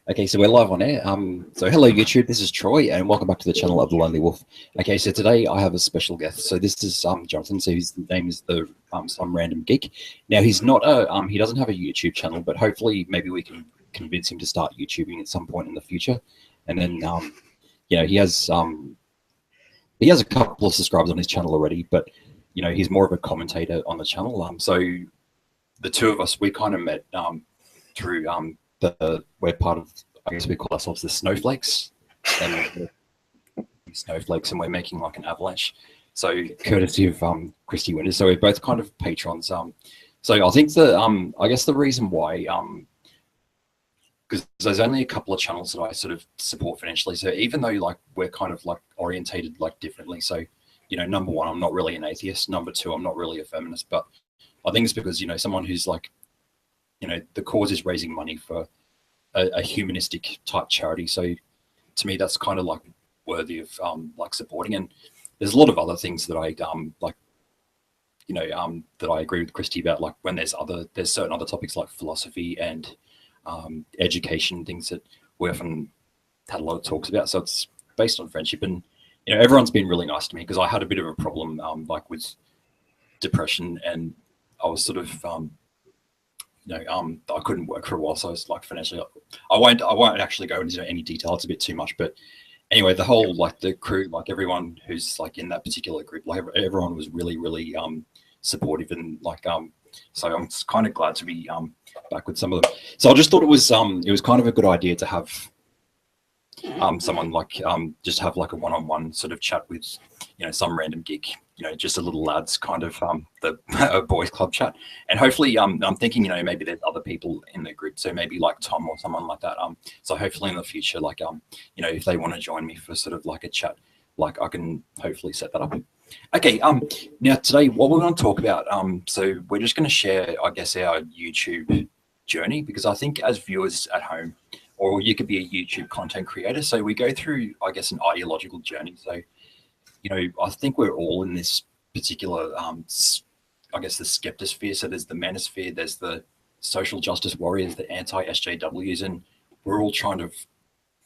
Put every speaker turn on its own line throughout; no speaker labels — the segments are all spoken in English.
Okay, so we're live on air. So hello YouTube, this is Troy, and welcome back to the channel of the Lonely Wolf. Okay, so today I have a special guest. So this is Jonathan. So his name is the Some Random Geek. Now he's not a he doesn't have a YouTube channel, but hopefully maybe we can convince him to start YouTubing at some point in the future. And then you know he has a couple of subscribers on his channel already, but you know he's more of a commentator on the channel. So the two of us we kind of met through we're part of, I guess we call ourselves the Snowflakes, and we're making like an avalanche. So courtesy of Christy Winters. So we're both kind of patrons. So I think I guess the reason why because there's only a couple of channels that I sort of support financially. So even though like we're kind of like orientated like differently. So you know, number one, I'm not really an atheist. Number two, I'm not really a feminist. But I think it's because you know someone who's like, you know, the cause is raising money for a humanistic type charity. So to me, that's kind of like worthy of like supporting. And there's a lot of other things that I like, you know, that I agree with Christy about, like when there's certain other topics like philosophy and education, things that we often had a lot of talks about. So it's based on friendship, and you know, everyone's been really nice to me because I had a bit of a problem like with depression, and I was sort of you know, I couldn't work for a while, so I was like financially. I won't actually go into any detail; it's a bit too much. But anyway, the whole like the crew, like everyone who's like in that particular group, like everyone was really, really supportive, and like so I'm kind of glad to be back with some of them. So I just thought it was kind of a good idea to have someone like just have like a one-on-one sort of chat with, you know, some random geek, you know, just a little lads kind of the boys club chat. And hopefully I'm thinking, you know, maybe there's other people in the group, so maybe like Tom or someone like that. So hopefully in the future, like you know, if they want to join me for sort of like a chat, like I can hopefully set that up. Okay, now today what we're going to talk about, so we're just going to share, I guess, our YouTube journey, because I think as viewers at home, or you could be a YouTube content creator, so we go through, I guess, an ideological journey. So you know, I think we're all in this particular, I guess, the skeptosphere. So there's the manosphere, there's the social justice warriors, the anti-SJWs, and we're all trying to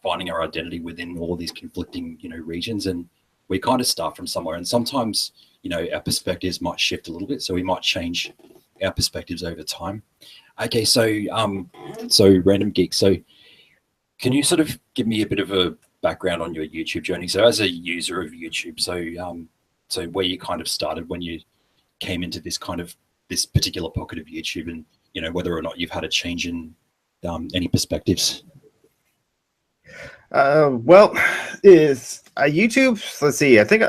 finding our identity within all of these conflicting, you know, regions. And we kind of start from somewhere. And sometimes, you know, our perspectives might shift a little bit, so we might change our perspectives over time. Okay, so Random Geek. So can you sort of give me a bit of a background on your YouTube journey? So as a user of YouTube, so where you kind of started when you came into this particular pocket of YouTube, and you know, whether or not you've had a change in any perspectives.
Well, is YouTube? Let's see. I think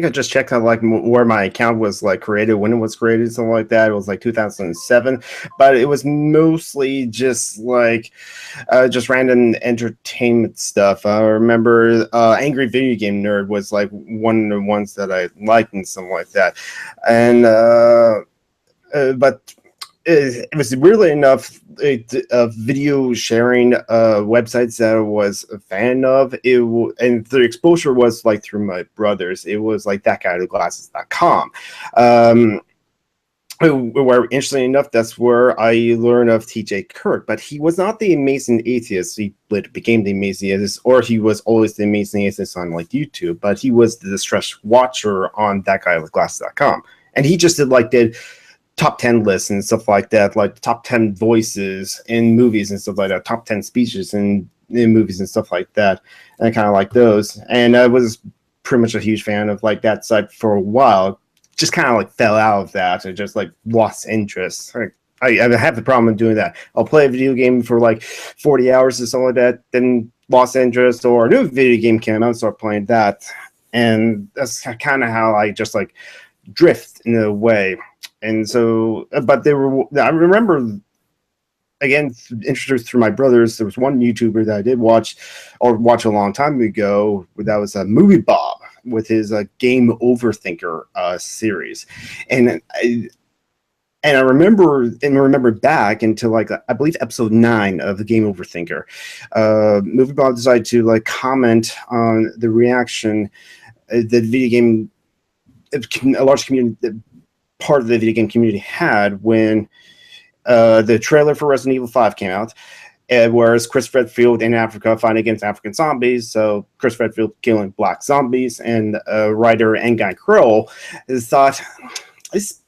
I just checked out like where my account was like created, when it was created, something like that. It was like 2007, but it was mostly just like just random entertainment stuff. I remember Angry Video Game Nerd was like one of the ones that I liked and something like that, and but. It was weirdly enough video sharing websites that I was a fan of. And the exposure was like through my brothers. It was like thatguywithglasses.com. Where interestingly enough, that's where I learned of TJ Kirk, but he was not the amazing atheist. He became the amazing atheist, or he was always the amazing atheist on like YouTube, but he was the distressed watcher on thatguywithglasses.com. And he just did top 10 lists and stuff like that, like top 10 voices in movies and stuff like that, top 10 speeches in movies and stuff like that. And I kind of like those. And I was pretty much a huge fan of like that site for a while. Just kind of like fell out of that and just like lost interest. I have the problem of doing that. I'll play a video game for like 40 hours or something like that, then lost interest, or a new video game came out and start playing that. And that's kind of how I just like drift in a way. And so, but I remember, again, introduced through my brothers, there was one YouTuber that I did watch a long time ago. That was a Movie Bob with his Game Overthinker series. And I remember back into like, I believe episode 9 of the Game Overthinker. Movie Bob decided to like comment on the reaction that video game, a large community, part of the video game community had when the trailer for Resident Evil 5 came out, whereas Chris Redfield in Africa fighting against African zombies. So Chris Redfield killing black zombies, and writer Guy Kroll has thought this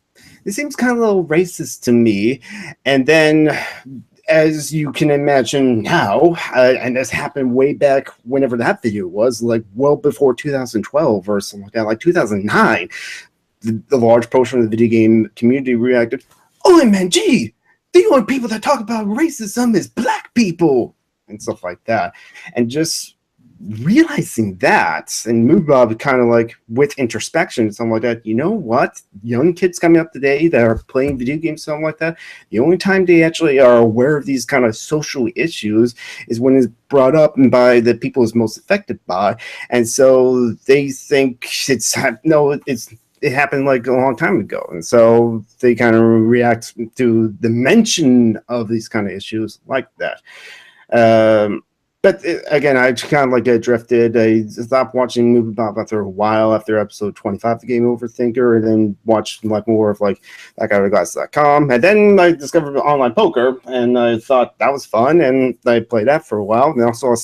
seems kind of a little racist to me. And then, as you can imagine now, and this happened way back whenever that video was, like well before 2012 or something like that, like 2009, the large portion of the video game community reacted, OMG, the only people that talk about racism is black people, and stuff like that. And just realizing that and move up kind of like with introspection and something like that, you know what, young kids coming up today that are playing video games, something like that, the only time they actually are aware of these kind of social issues is when it's brought up and by the people it's most affected by. And so they think it happened like a long time ago, and so they kind of react to the mention of these kind of issues like that. But again, I kind of like drifted. I stopped watching Movie Bob after a while, after episode 25 of the Game Over Thinker, and then watched like more of like thatguywithglasses.com. And then I discovered online poker, and I thought that was fun, and I played that for a while. And also I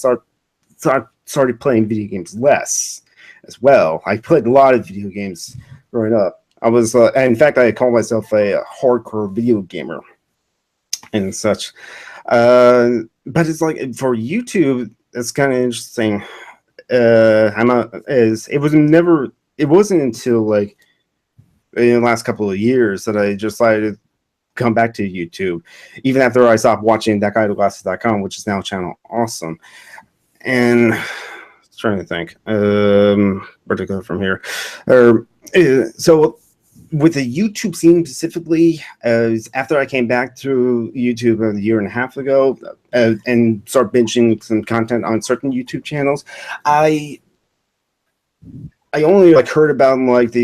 started playing video games less as well. I played a lot of video games growing up. I was, in fact, I call myself a hardcore video gamer and such. But it's like for YouTube, it's kind of interesting. It wasn't until like in the last couple of years that I just decided to come back to YouTube, even after I stopped watching thatguywithglasses.com, which is now Channel Awesome. And trying to think where to go from here. So with the YouTube scene specifically, after I came back to YouTube a year and a half ago and start binging some content on certain YouTube channels, I only like heard about like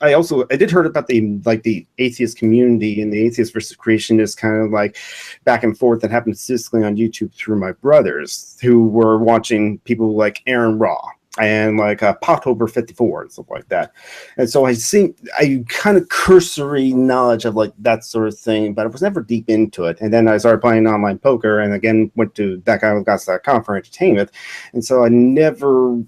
I did heard about the atheist community and the atheist versus creationist kind of like back and forth that happened specifically on YouTube through my brothers who were watching people like Aaron Raw and like Potober 54 and stuff like that. And so I kind of cursory knowledge of like that sort of thing, but I was never deep into it. And then I started playing online poker, and again went to thatguywithglasses.com for entertainment. And so I never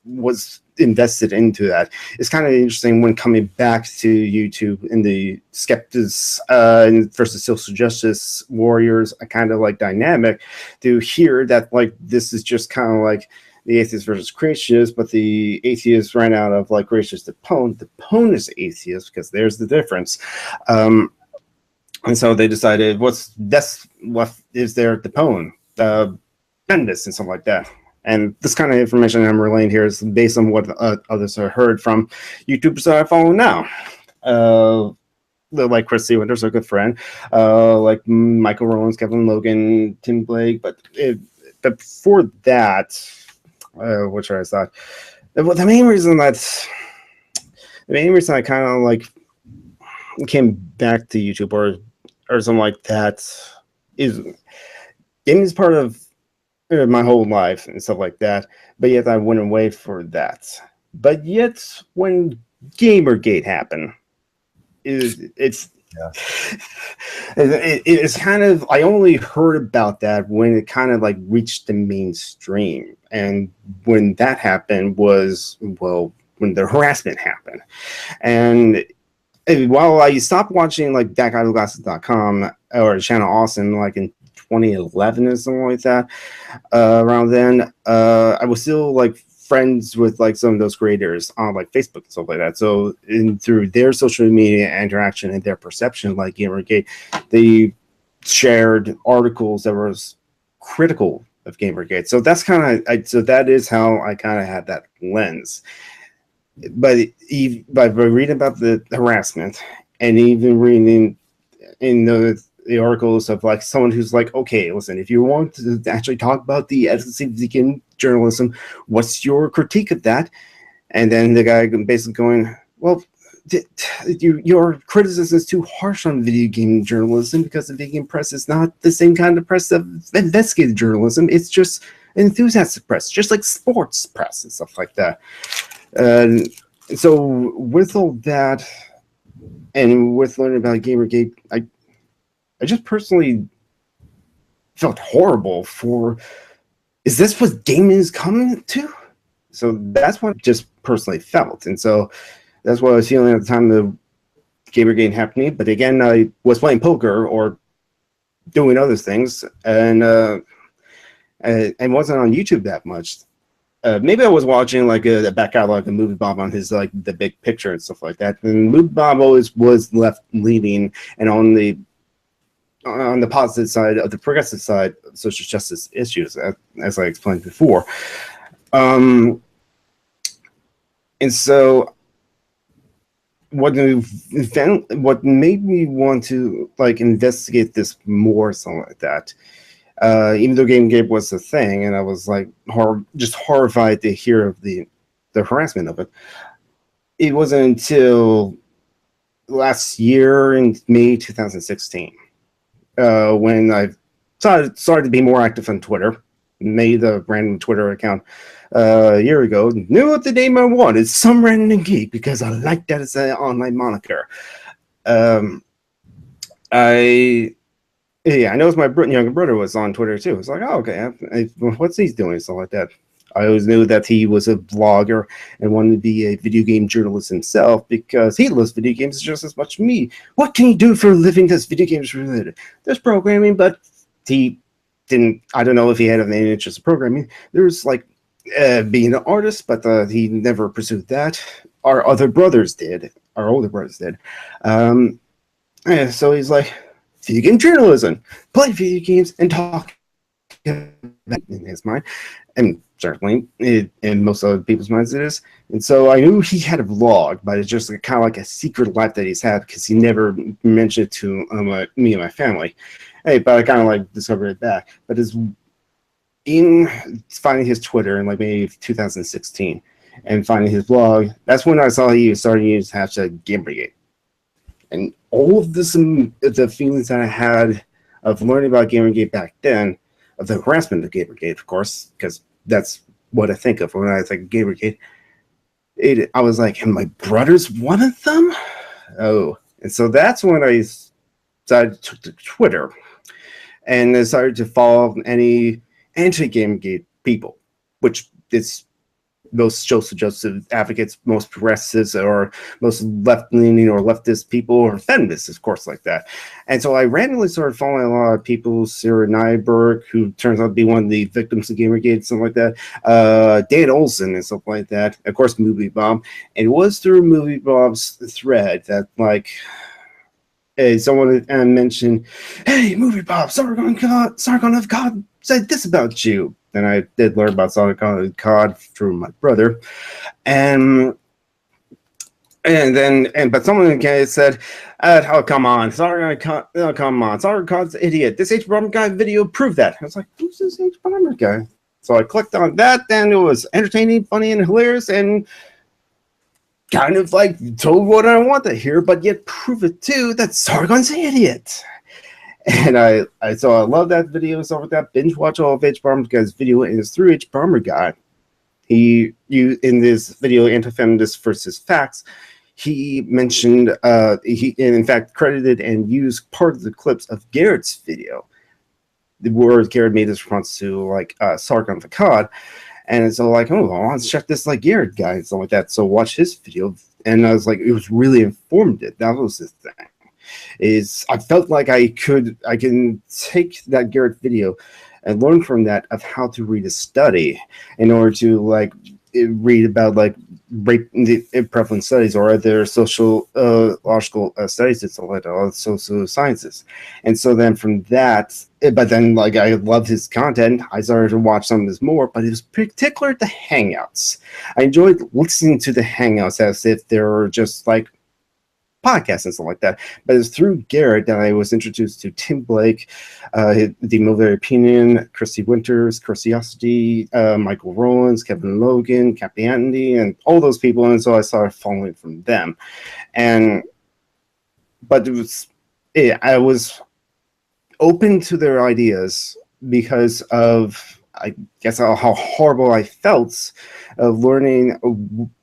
was invested into that. It's kind of interesting when coming back to YouTube in the skeptics versus social justice warriors, a kind of like dynamic, to hear that like this is just kind of like the atheist versus creationist, but the atheist ran out of like gracious to Pone. The Pone is atheist because there's the difference. And so they decided what is there at the Pone? Bendis and something like that. And this kind of information I'm relaying here is based on what others have heard from YouTubers that I follow now. Like Chris C. Winters, a good friend, like Michael Rowlands, Kevin Logan, Tim Blake. But before that, which I thought, the main reason I kind of like came back to YouTube or something like that is gaming is part of my whole life and stuff like that, but yet I went away for that. But yet when Gamergate happened, it's kind of, I only heard about that when it kind of like reached the mainstream, and when that happened was, well, when the harassment happened. And while I stopped watching like thatguywithglasses.com or Channel Awesome like in 2011 or something like that, around then, I was still like friends with like some of those creators on like Facebook and stuff like that. So through their social media interaction and their perception, like Gamergate, they shared articles that was critical of Gamergate. So that's kind of, so that is how I kind of had that lens. But by reading about the harassment and even reading in the articles of like someone who's like, okay, listen, if you want to actually talk about the ethics of vegan journalism, what's your critique of that? And then the guy basically going, well, your criticism is too harsh on video game journalism because the video game press is not the same kind of press of investigative journalism. It's just enthusiastic press, just like sports press and stuff like that. So with all that, and with learning about Gamergate, I just personally felt horrible for, is this what gaming is coming to? So that's what I just personally felt. And so that's what I was feeling at the time the Gamergate happening. But again, I was playing poker or doing other things, and wasn't on YouTube that much. Maybe I was watching like a back catalog of Movie Bob on his like the big picture and stuff like that. And Movie Bob always was left leaning and on the positive side of the progressive side of social justice issues, as I explained before. And so what made me want to like investigate this more, something like that. Even though Gamergate was a thing, and I was like just horrified to hear of the harassment of it. It wasn't until last year in May 2016 when I started to be more active on Twitter. Made a random Twitter account a year ago. Knew what the name I wanted, Some Random Geek, because I like that as an online moniker. I noticed my younger brother was on Twitter too. It's like, oh, okay, what's he doing? Stuff like that. I always knew that he was a vlogger and wanted to be a video game journalist himself because he loves video games just as much as me. What can he do for a living that's video games related? There's programming, but he didn't. I don't know if he had any interest in programming. There's like being an artist, but he never pursued that. Our older brothers did. And so he's like, video game journalism, play video games, and talk about it in his mind. And certainly, in most other people's minds, it is. And so I knew he had a vlog, but it's just kind of like a secret life that he's had because he never mentioned it to me and my family. Hey, but I kind of like discovered it back. But it's in finding his Twitter in like maybe 2016 and finding his blog, that's when I saw he was starting to use hashtag Gamergate. And all of this, the feelings that I had of learning about Gamergate back then, of the harassment of Gamergate, of course, because that's what I think of when I think of Gamergate. I was like, and my brother's one of them? Oh. And so that's when I decided to Twitter and decided to follow any anti-Gamergate people, which is most social justice advocates, most progressives, or most left-leaning or leftist people, or feminists, of course, like that. And so I randomly started following a lot of people, Sarah Nyberg, who turns out to be one of the victims of Gamergate, and stuff like that, Dan Olson, and stuff like that. Of course, Movie Bob. And it was through Movie Bob's thread that, like, someone mentioned, hey, Movie Bob, Sargon of God said this about you. And I did learn about Sargon of God through my brother. But someone said, oh, come on, Sargon of God's an idiot. This H-Bomber guy video proved that. I was like, who's this H-Bomber guy? So I clicked on that, and it was entertaining, funny, and hilarious, and kind of like told what I want to hear, but yet prove it too that Sargon's an idiot. And I love that video. So with that, binge watch all of H-Bomber Guy's video, and it's through H-Bomber Guy. In this video, Anti-Feminist versus Facts, he mentioned, he in fact credited and used part of the clips of Garrett's video, where Garrett made his response to like Sargon of Akkad. And so like, oh, I want to check this like Garrett guy and stuff like that. So watch his video, and I was like, it was really informative. That was the thing. I felt like I can take that Garrett video and learn from that of how to read a study in order to like read about like rape prevalent studies or other sociological studies and stuff like that, or social sciences. And so then from that, but then like I loved his content. I started to watch some of his more, but it was particular the Hangouts. I enjoyed listening to the Hangouts as if they were just like podcasts and stuff like that. But it's through Garrett that I was introduced to Tim Blake, The Military Opinion, Christy Winters, Curiosity, Michael Rowlands, Kevin Logan, Cappy Andy, and all those people. And so I started following from them. But I was open to their ideas because of, I guess, how horrible I felt of learning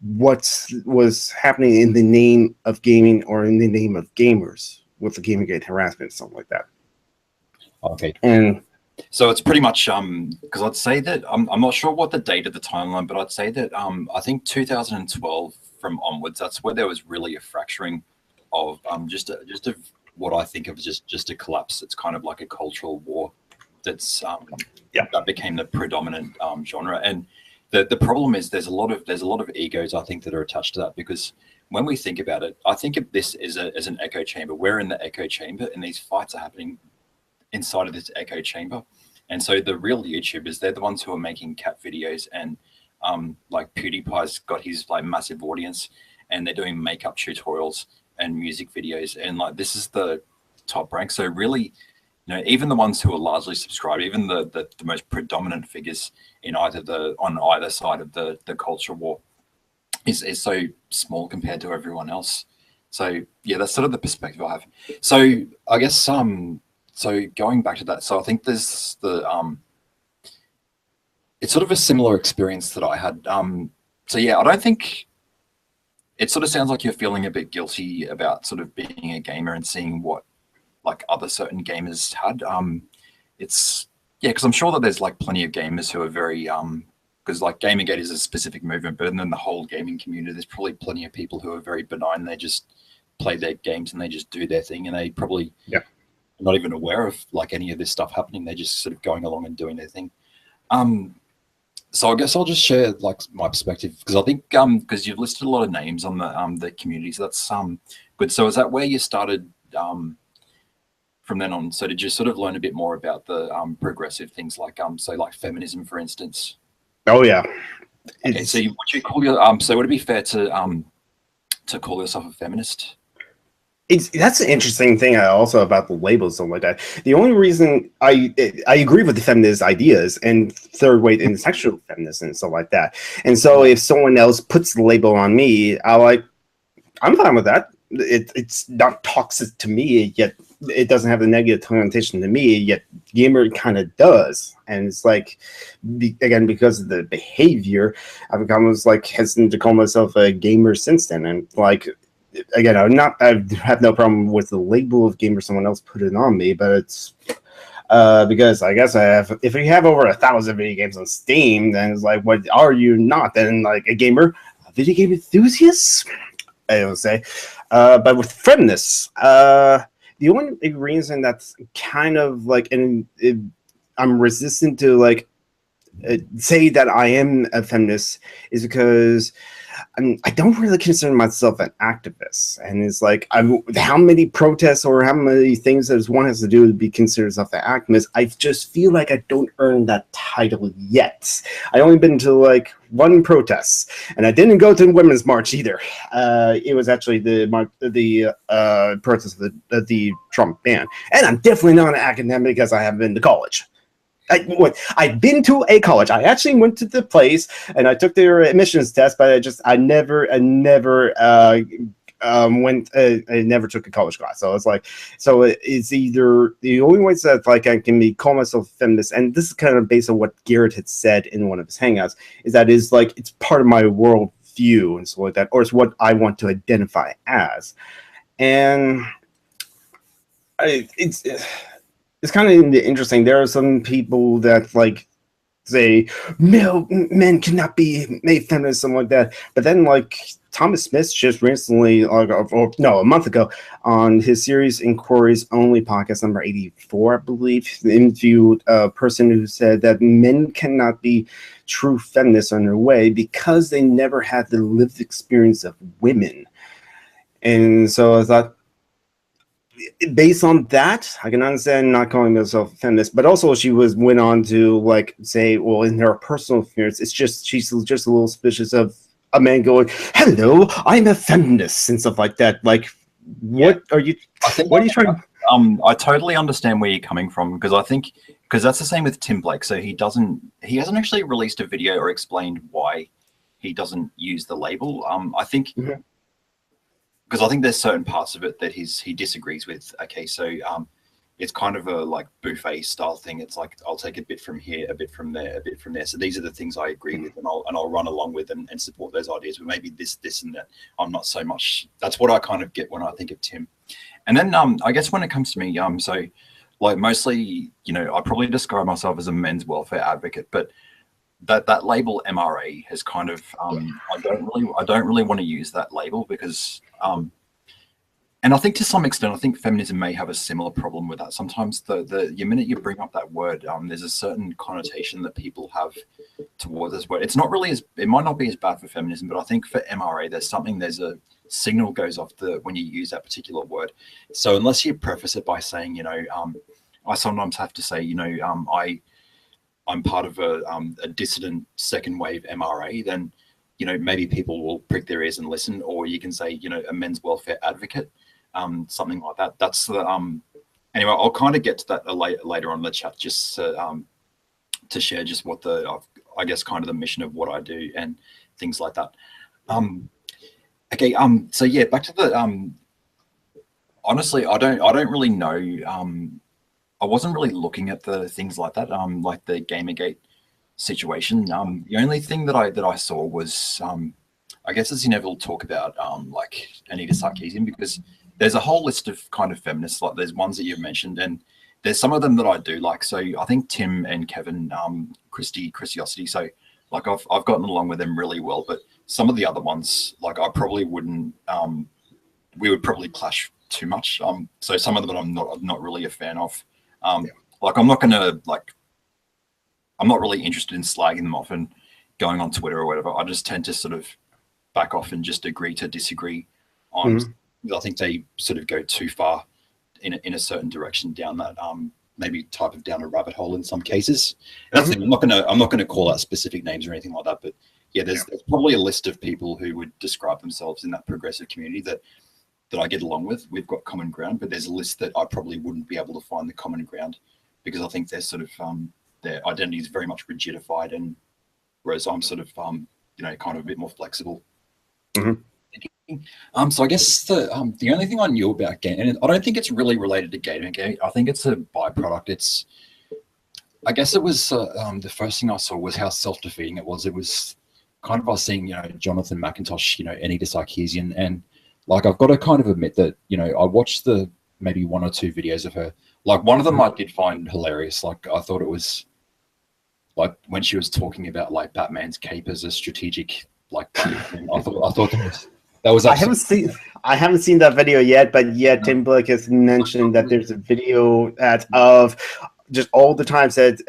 what was happening in the name of gaming or in the name of gamers with the Gamergate harassment and stuff like that.
Okay.
And
So it's pretty much because I'd say that I'm not sure what the date of the timeline, but I'd say that I think 2012 from onwards, that's where there was really a fracturing of just what I think of as just a collapse. It's kind of like a cultural war that's that became the predominant genre. And the problem is there's a lot of egos, I think, that are attached to that, because when we think about it, I think of this as an echo chamber. We're in the echo chamber, and these fights are happening inside of this echo chamber. And so the real YouTubers, they're the ones who are making cat videos, and like PewDiePie's got his like massive audience, and they're doing makeup tutorials and music videos, and like this is the top rank. So really, you know, even the ones who are largely subscribed, even the most predominant figures in on either side of the culture war is so small compared to everyone else. So yeah, that's sort of the perspective I have. So I guess so going back to that, so I think there's it's sort of a similar experience that I had. So yeah, I don't think it sort of sounds like you're feeling a bit guilty about sort of being a gamer and seeing what like other certain gamers had. It's because I'm sure that there's like plenty of gamers who are very because like Gamergate is a specific movement, but then the whole gaming community, there's probably plenty of people who are very benign. They just play their games and they just do their thing, and they probably not even aware of like any of this stuff happening. They're just sort of going along and doing their thing. So I guess I'll just share like my perspective, because I think because you've listed a lot of names on the community, so that's good. So is that where you started from then on? So did you sort of learn a bit more about the progressive things like so like feminism, for instance?
Oh yeah.
Okay, so would you call your so would it be fair to call yourself a feminist?
That's an interesting thing also about the labels and stuff like that. The only reason I agree with the feminist ideas and third wave and sexual feminism and stuff like that. And so if someone else puts the label on me, I'm fine with that. It's not toxic to me, yet it doesn't have the negative connotation to me, yet gamer kind of does. And it's like, again, because of the behavior, I've become like hesitant to call myself a gamer since then. And like, again, I have no problem with the label of gamer someone else put it on me, but it's because I guess if you have over 1,000 video games on Steam, then it's like, what are you not? Then like a gamer, a video game enthusiast, I would say. But with feminists, the only reason that's kind of like, I'm resistant to like say that I am a feminist is because I don't really consider myself an activist. And it's like, how many protests or how many things that one has to do to be considered yourself an activist, I just feel like I don't earn that title yet. I only been to like one protest, and I didn't go to the Women's March either. It was actually the protest of the Trump ban. And I'm definitely not an academic because I haven't been to college. I've been to a college. I actually went to the place and I took their admissions test, but I never took a college class. So it's like, so it's either the only way that like I can call myself a feminist, and this is kind of based on what Garrett had said in one of his hangouts, is that is like it's part of my world view and stuff like that, or it's what I want to identify as, and it's kind of interesting. There are some people that like say men cannot be made feminist, something like that. But then like Thomas Smith just recently, a month ago, on his series Inquiries Only podcast number 84, I believe, interviewed a person who said that men cannot be true feminists on their way because they never had the lived experience of women. And so I thought, based on that, I can understand not calling myself a feminist, but also she went on to like say, well, in her personal experience, she's just a little suspicious of a man going, "Hello, I'm a feminist," and stuff like that. Like, what are you? What are you trying?
I totally understand where you're coming from, because that's the same with Tim Blake. So he hasn't actually released a video or explained why he doesn't use the label. I think. Mm-hmm. Because I think there's certain parts of it that he disagrees with. Okay, so it's kind of a like buffet style thing. It's like I'll take a bit from here, a bit from there, a bit from there. So these are the things I agree with, and I'll run along with and support those ideas. But maybe this and that, I'm not so much. That's what I kind of get when I think of Tim. And then I guess when it comes to me, so
like mostly, you know, I probably describe myself as a men's welfare advocate, but that label MRA has kind of I don't really want to use that label because and I think to some extent, I think feminism may have a similar problem with that. Sometimes the minute you bring up that word, there's a certain connotation that people have towards this word. It's not really it might not be as bad for feminism, but I think for MRA, there's a signal goes off when you use that particular word. So unless you preface it by saying, you know, I sometimes have to say, you know, I'm part of a dissident second wave MRA, then, you know, maybe people will prick their ears and listen, or you can say, you know, a men's welfare advocate, something like that. That's the anyway. I'll kind of get to that later on in the chat, just to share just what I guess kind of the mission of what I do and things like that. Okay. So yeah, back to the honestly, I don't really know. I wasn't really looking at the things like that, like the Gamergate situation. The only thing that I saw was, I guess, as you never talk about, like Anita Sarkeesian, because there's a whole list of kind of feminists. Like there's ones that you've mentioned, and there's some of them that I do like. So I think Tim and Kevin, Christiosity. So like I've gotten along with them really well, but some of the other ones, like I probably wouldn't. We would probably clash too much. So some of them I'm not really a fan of. Like I'm not really interested in slagging them off and going on Twitter or whatever. I just tend to sort of back off and just agree to disagree on. I think they sort of go too far in a certain direction down that maybe type of down a rabbit hole in some cases. And that's I'm not gonna call out specific names or anything like that, but yeah, there's probably a list of people who would describe themselves in that progressive community that I get along with. We've got common ground, but there's a list that I probably wouldn't be able to find the common ground because I think they're sort of their identity is very much rigidified, and whereas I'm sort of you know, kind of a bit more flexible. So I guess the only thing I knew about game, and I don't think it's really related to Gamergate. I think it's a byproduct. I guess it was the first thing I saw was how self-defeating it was. It was kind of I was seeing, you know, Jonathan McIntosh, you know, Anita Sarkeesian, and like I've got to kind of admit that, you know, I watched the maybe one or two videos of her. Like one of them I did find hilarious. Like I thought it was like when she was talking about like Batman's cape as a strategic like thing. I thought that was
I haven't seen that video yet, but yeah, Tim Blick has mentioned that there's a video of just all the times that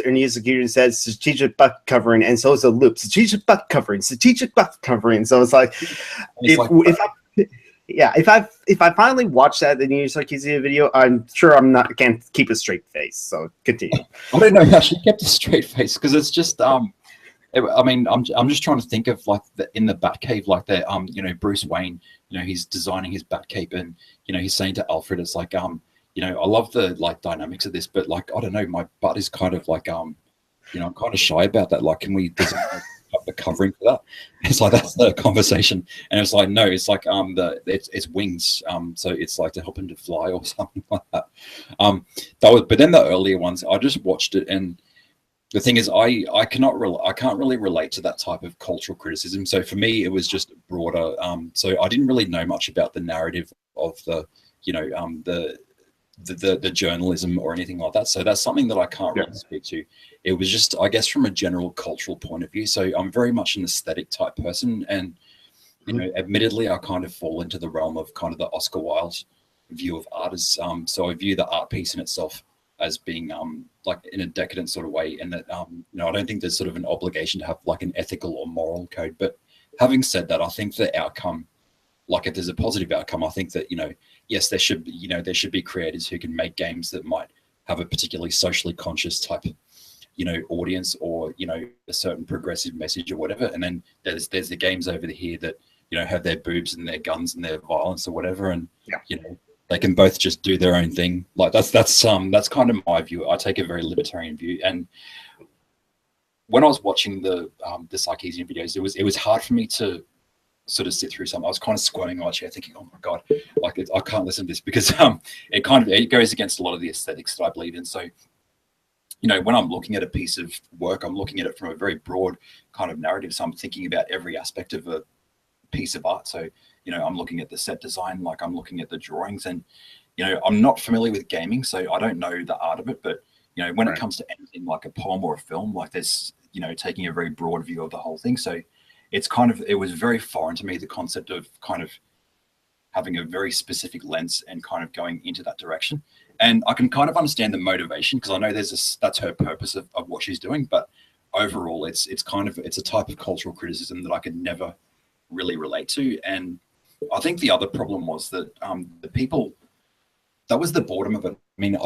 Anita Sarkeesian says strategic butt covering, and so it's a loop: strategic butt covering, strategic butt covering. So it's like, if I finally watch that Anita Sarkeesian video, I'm sure I can't keep a straight face. So continue.
I don't know how she kept a straight face because it's just I mean, I'm just trying to think of like in the Batcave, like that you know, Bruce Wayne, you know, he's designing his Batcape, and you know, he's saying to Alfred, it's like you know, I love the like dynamics of this, but like I don't know, my butt is kind of like you know, I'm kind of shy about that. Like, can we design the covering for that? It's like that's the conversation, and it's like no, it's like it's wings, so it's like to help him to fly or something like that. But then the earlier ones, I just watched it, and the thing is, I can't really relate to that type of cultural criticism. So for me, it was just broader. So I didn't really know much about the narrative of the, you know, the journalism or anything like that. So that's something that I can't really speak to. It was just, I guess, from a general cultural point of view. So I'm very much an aesthetic type person, and you know, admittedly, I kind of fall into the realm of kind of the Oscar Wilde view of art as. So I view the art piece in itself as being like in a decadent sort of way, and that you know, I don't think there's sort of an obligation to have like an ethical or moral code. But having said that, I think the outcome, like if there's a positive outcome, I think that, you know, yes, there should be, you know, there should be creators who can make games that might have a particularly socially conscious type of, you know, audience, or, you know, a certain progressive message or whatever. And then there's the games over here that, you know, have their boobs and their guns and their violence or whatever, and you know, they can both just do their own thing. Like that's kind of my view. I take a very libertarian view, and when I was watching the Sarkeesian videos, it was hard for me to sort of sit through something. I was kind of squirming on my chair, thinking, "Oh my god, like I can't listen to this," because it goes against a lot of the aesthetics that I believe in. So, you know, when I'm looking at a piece of work, I'm looking at it from a very broad kind of narrative. So I'm thinking about every aspect of a piece of art. So, you know, I'm looking at the set design, like I'm looking at the drawings, and
you know, I'm not familiar with gaming, so I don't know the art of it. But you know, when it comes to anything like a poem or a film, like there's, you know, taking a very broad view of the whole thing. So it's kind of, it was very foreign to me, the concept of kind of having a very specific lens and kind of going into that direction. And I can kind of understand the motivation, because I know that's her purpose of what she's doing. But overall, it's a type of cultural criticism that I could never really relate to. And I think the other problem was that the people, that was the boredom of it. I mean,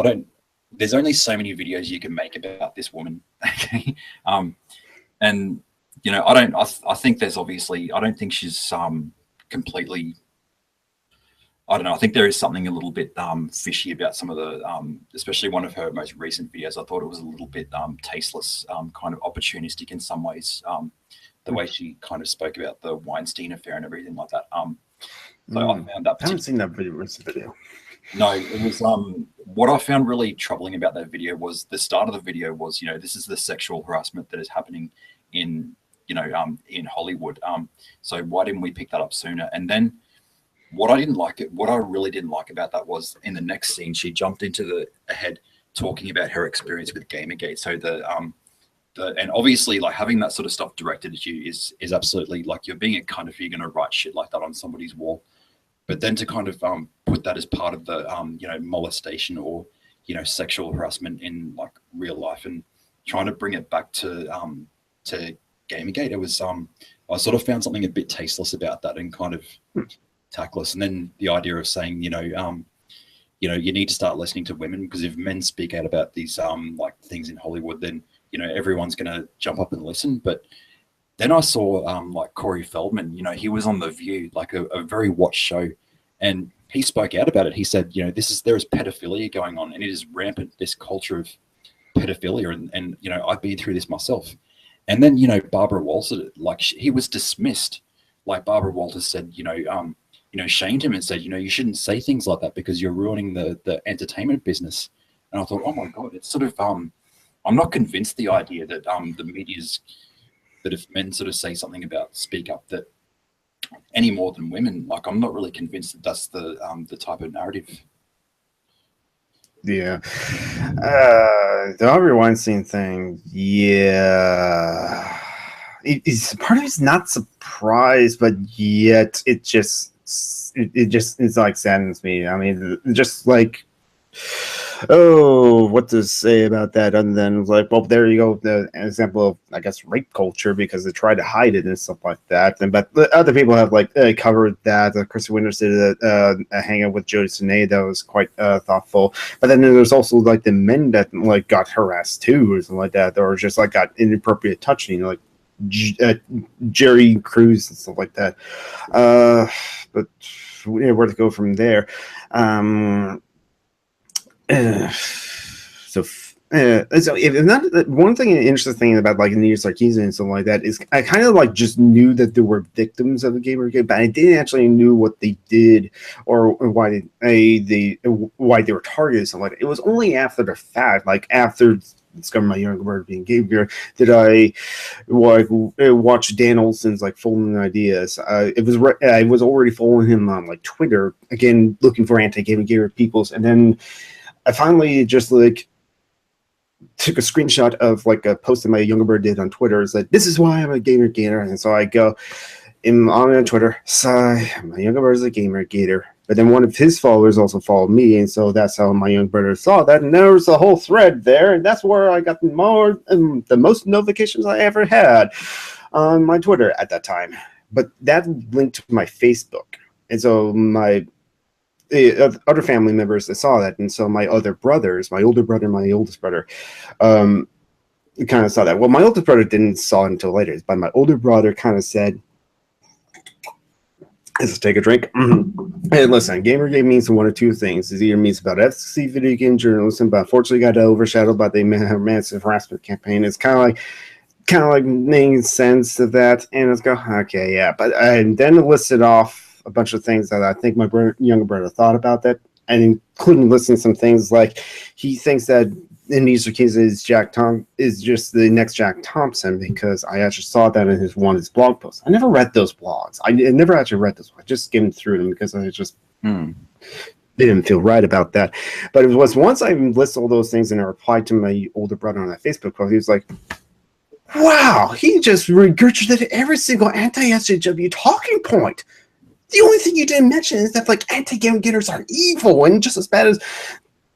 there's only so many videos you can make about this woman. Okay. And, you know, I think there's obviously, I don't think she's completely, I don't know. I think there is something a little bit fishy about some of the, especially one of her most recent videos. I thought it was a little bit tasteless, kind of opportunistic in some ways. The way she kind of spoke about the Weinstein affair and everything like that. So I found that.
I haven't seen that video.
No, it was what I found really troubling about that video was the start of the video was, you know, this is the sexual harassment that is happening in, you know, in Hollywood. So why didn't we pick that up sooner? And then what I really didn't like about that was in the next scene, she jumped into ahead talking about her experience with Gamergate. So and obviously like having that sort of stuff directed at you is absolutely like you're being a cunt if you're going to write shit like that on somebody's wall. But then to kind of put that as part of the you know, molestation or, you know, sexual harassment in like real life and trying to bring it back to Gamergate, it was I sort of found something a bit tasteless about that and kind of tactless. And then the idea of saying, you know, you need to start listening to women, because if men speak out about these like things in Hollywood, then, you know, everyone's going to jump up and listen. But then I saw like Corey Feldman, you know, he was on The View, like a very watched show, and he spoke out about it. He said, you know, there is pedophilia going on, and it is rampant, this culture of pedophilia, and you know, I've been through this myself. And then, you know, Barbara Walters, like he was dismissed. Like Barbara Walters said, you know, shamed him and said, you know, you shouldn't say things like that because you're ruining the entertainment business. And I thought, oh my God, it's sort of, I'm not convinced the idea that the media's, that if men sort of say something about speak up, that any more than women, like I'm not really convinced that that's the type of narrative.
Yeah. The Harvey Weinstein thing, yeah. It's part of it's not surprised, but yet it just it's like saddens me. I mean, just like, oh, what to say about that other than like, well, there you go, the example of, I guess, rape culture, because they try to hide it and stuff like that. And but other people have like covered that. Krista Winters did a hangout with Jody Sinay that was quite thoughtful. But then there's also like the men that like got harassed too, or something like that, or just like got inappropriate touching, like Jerry Cruz and stuff like that. But where to go from there? So if not, one thing interesting thing about like Anita Sarkeesian and something like that is I kind of like just knew that there were victims of the Gamergate, but I didn't actually knew what they did or why they were targeted. Something like that. It was only after the fact, like after discovering my younger brother being gay here, did I watch Dan Olson's like Following Ideas. I was already following him on like Twitter, again looking for anti-gay peoples, and then I finally just like took a screenshot of like a post that my younger brother did on Twitter. It's like, this is why I'm a gamer, and so I go on Twitter, sigh, my younger brother's a gamer. But then one of his followers also followed me, and so that's how my young brother saw that. And there was a whole thread there, and that's where I got the most notifications I ever had on my Twitter at that time. But that linked to my Facebook, and so my other family members that saw that, and so my other brothers, my older brother, my oldest brother, kind of saw that. Well, my oldest brother didn't saw it until later, but my older brother kind of said, let's take a drink. Hey, listen, Gamergate means one or two things. It either means about efficacy video game journalism, but unfortunately got overshadowed by the massive harassment campaign. It's kind of like making sense of that, and let's go, okay, yeah. But and then it listed off a bunch of things that I think my younger brother thought about that, and including listing some things like he thinks that in these cases is just the next Jack Thompson, because I actually saw that in one of his blog posts. I never read those blogs. I never actually read those. I just skimmed through them because I just didn't feel right about that. But it was once I listed all those things and I replied to my older brother on that Facebook post, he was like, wow, he just regurgitated every single anti-SJW talking point. The only thing you didn't mention is that like anti-gamers are evil and just as bad as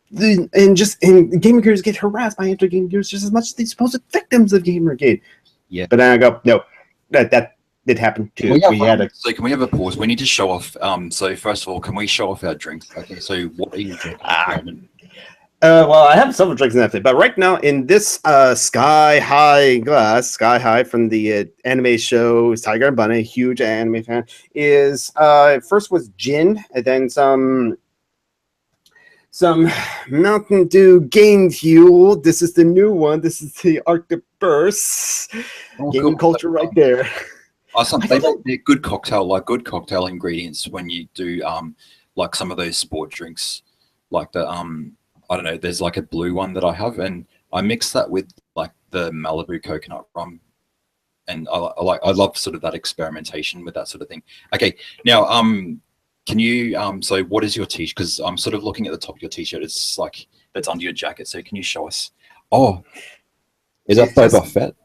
and Gamergaters get harassed by anti-gamers just as much as the supposed victims of Gamergate.
Yeah.
But then I go, no, that did happen too.
So can we have a pause? We need to show off. So first of all, can we show off our drinks? Okay. So what are you drinking at the moment?
Well, I have several drinks in that thing, but right now in this Sky High from the anime show Tiger and Bunny, huge anime fan, is first was gin, and then some Mountain Dew Game Fuel. This is the new one. This is the Arctic Burst. Gaming culture right there.
They're good cocktail ingredients when you do like some of those sport drinks, like the I don't know, there's like a blue one that I have, and I mix that with like the Malibu coconut rum, and I love sort of that experimentation with that sort of thing. Okay, now can you so what is your t-shirt? Because I'm sort of looking at the top of your t-shirt. It's like that's under your jacket. So can you show us? Oh, is that Boba Fett?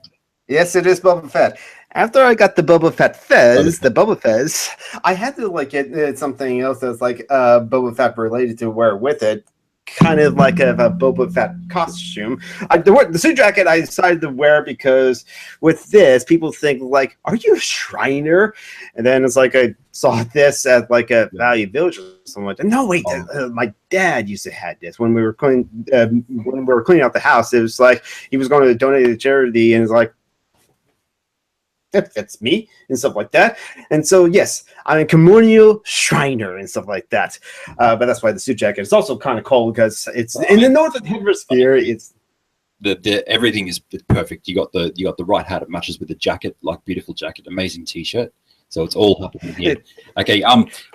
Yes, it is Boba Fett. After I got the Boba Fett Fez, I had to like get something else that's like Boba Fett related to wear with it. Kind of like a Boba Fett costume. The suit jacket I decided to wear because with this, people think like, "Are you a Shriner?" And then it's like I saw this at like a Value Village or something like that. No, wait, my dad used to have this when we were cleaning out the house. It was like he was going to donate it to charity, and it's like, that fits me and stuff like that. And so, yes, I'm a Communio Shriner and stuff like that. But that's why the suit jacket is also kind of cold because it's in the northern hemisphere. It's
the everything is perfect. You got the right hat. It matches with the jacket, like beautiful jacket, amazing t-shirt. So it's all happening here. Okay,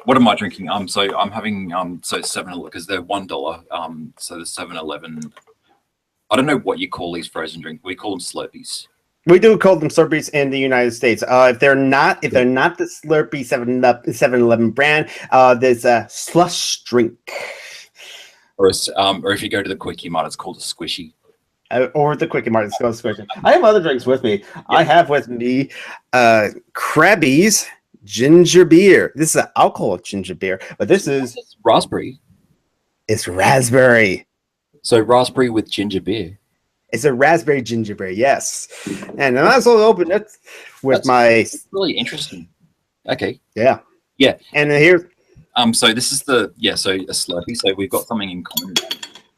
what am I drinking? So I'm having so 7-Eleven because they're $1. So the 7-Eleven. I don't know what you call these frozen drinks. We call them Slurpees.
We do call them Slurpees in the United States. If they're not the Slurpee 7-Eleven brand, there's a slush drink.
Or if you go to the Quickie Mart, it's called a Squishy.
Or the Quickie Mart, it's called a Squishy. I have other drinks with me. Yeah. I have with me Krabby's ginger beer. This is an alcoholic ginger beer, but this is
raspberry.
It's raspberry.
So raspberry with ginger beer.
It's a raspberry ginger beer, yes. And I might as well open it with
that's really interesting. Okay.
Yeah.
Yeah.
And here.
So this is so a Slurpee. So we've got something in common.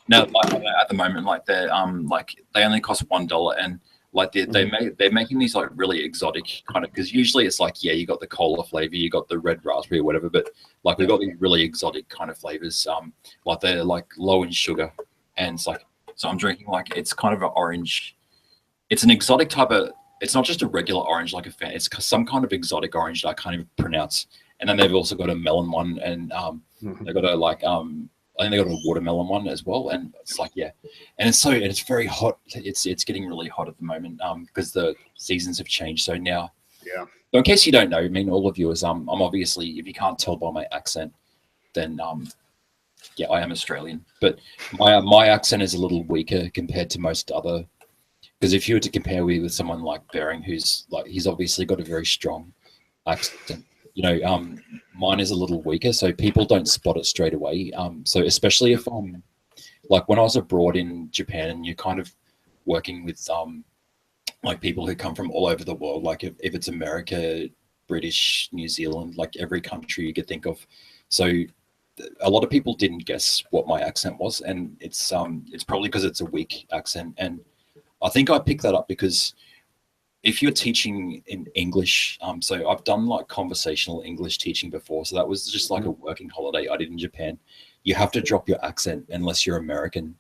Now, at the moment, like they're like they only cost $1, and like they're making these like really exotic kind of, because usually it's like, yeah, you got the cola flavor, you got the red raspberry or whatever, but like we've got these really exotic kind of flavors. Like they're like low in sugar, and it's like. So I'm drinking like it's kind of an orange. It's an exotic type of. It's not just a regular orange like a fan. It's some kind of exotic orange that I can't even pronounce. And then they've also got a melon one, and they've got a like I think they got a watermelon one as well. And it's like and it's very hot. It's getting really hot at the moment because the seasons have changed. So now So in case you don't know, I mean all of you is I'm obviously, if you can't tell by my accent, then yeah, I am Australian, but my accent is a little weaker compared to most other. Because if you were to compare me with someone like Bering, who's like he's obviously got a very strong accent, you know, mine is a little weaker, so people don't spot it straight away. So especially if like when I was abroad in Japan, and you're kind of working with like people who come from all over the world, like if it's America, British, New Zealand, like every country you could think of, so. A lot of people didn't guess what my accent was, and it's probably because it's a weak accent. And I think I picked that up because if you're teaching in English, so I've done like conversational English teaching before, so that was just like a working holiday I did in Japan. You have to drop your accent unless you're American.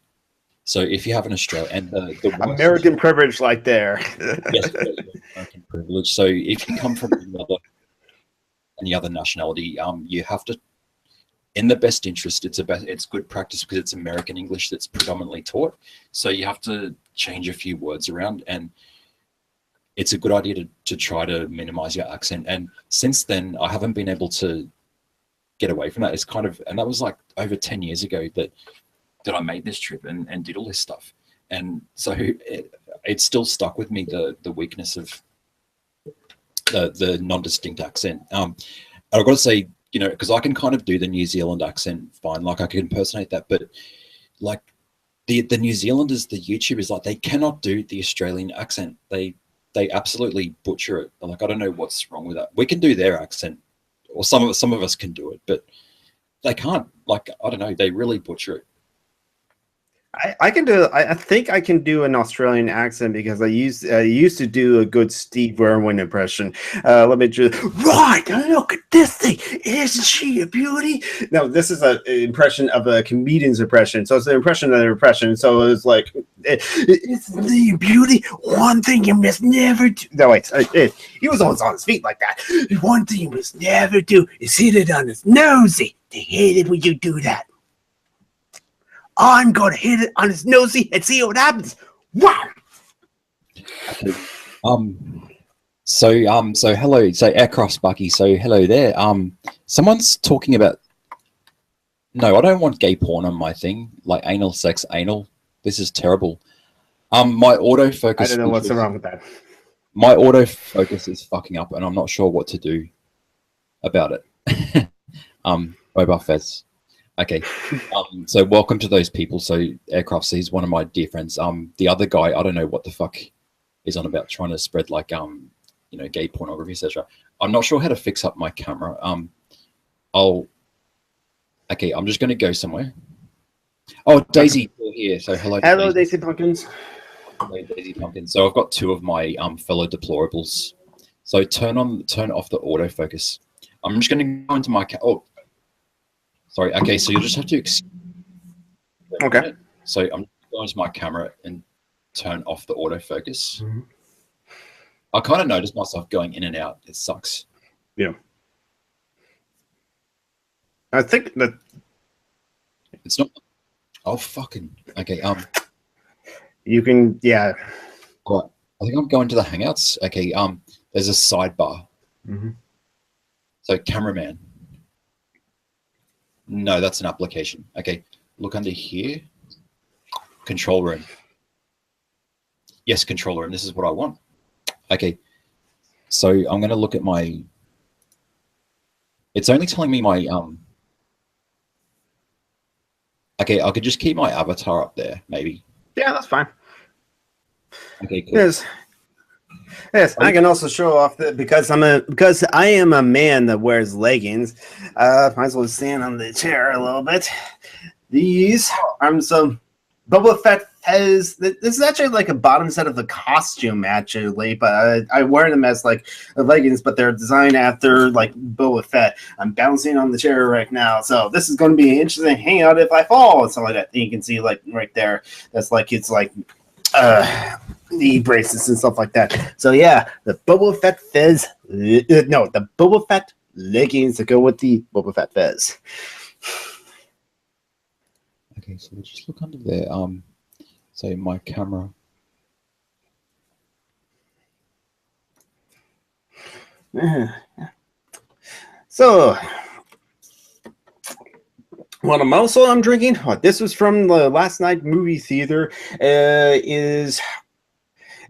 So if you have an Australian, and the
American privilege, like there.
Yes, American privilege. So if you come from any other nationality, you have to. In the best interest, it's good practice because it's American English that's predominantly taught. So you have to change a few words around, and it's a good idea to try to minimize your accent. And since then, I haven't been able to get away from that. It's kind of, and that was like over 10 years ago that
I made this trip and did all this stuff.
And so it's still stuck with me, the weakness of the non-distinct accent. And I've got to say, you know, because I can kind of do the New Zealand accent fine, like I can impersonate that, but like the New Zealanders, the YouTubers, like they cannot do the Australian accent. They absolutely butcher it. Like I don't know what's wrong with that. We can do their accent, or some of us can do it, but they can't. Like I don't know, they really butcher it.
I can do. I think I can do an Australian accent because I used to do a good Steve Irwin impression. Let me just right. Look at this thing. Isn't she a beauty? No, this is an impression of a comedian's impression. So it's an impression of an impression. So it's like, it's the beauty. One thing you must never do. No, wait. He was always on his feet like that. One thing you must never do is hit it on his nosy. They hate it when you do that. I'm going to hit it on his nosy and see what happens. Wow.
So hello. So Aircraft Bucky. So hello there. Someone's talking about. No, I don't want gay porn on my thing. Like anal sex, anal. This is terrible. My autofocus.
I don't know what's wrong with that.
My autofocus is fucking up, and I'm not sure what to do about it. Boba Fez. Okay, so welcome to those people. So Aircraft C is one of my dear friends. The other guy, I don't know what the fuck is on about trying to spread like you know, gay pornography, etc. I'm not sure how to fix up my camera. Okay, I'm just gonna go somewhere. Oh, Daisy here. So hello.
Hello, Daisy Pumpkins.
Hello, Daisy Pumpkins. So I've got two of my fellow deplorables. So turn off the autofocus. I'm just gonna go into my sorry. Okay, so you'll just have to.
Okay.
So I'm going to my camera and turn off the autofocus.
Mm-hmm.
I kind of noticed myself going in and out. It sucks.
Yeah. I think that
it's not. Oh fucking. Okay.
You can. Yeah.
Right. I think I'm going to the Hangouts. Okay. There's a sidebar.
Mm-hmm.
So cameraman. No, that's an application. Okay, look under here. Control room. Yes, control room. This is what I want. Okay, so I'm going to look at my. It's only telling me my Okay, I could just keep my avatar up there, maybe.
Yeah, that's fine.
Okay, cool.
Yes, I can also show off that because I am a man that wears leggings. Might as well stand on the chair a little bit. These are some Boba Fett Fez. This is actually like a bottom set of the costume, actually, but I wear them as like leggings, but they're designed after like Boba Fett. I'm bouncing on the chair right now, so this is going to be an interesting hangout if I fall and stuff like that. And you can see like right there, that's like it's like knee braces and stuff like that. So yeah, the Boba Fett Fez. No, the Boba Fett leggings to go with the Boba Fett Fez.
Okay, so we'll just look under there. So my camera.
So what I'm drinking. This was from the last night movie theater.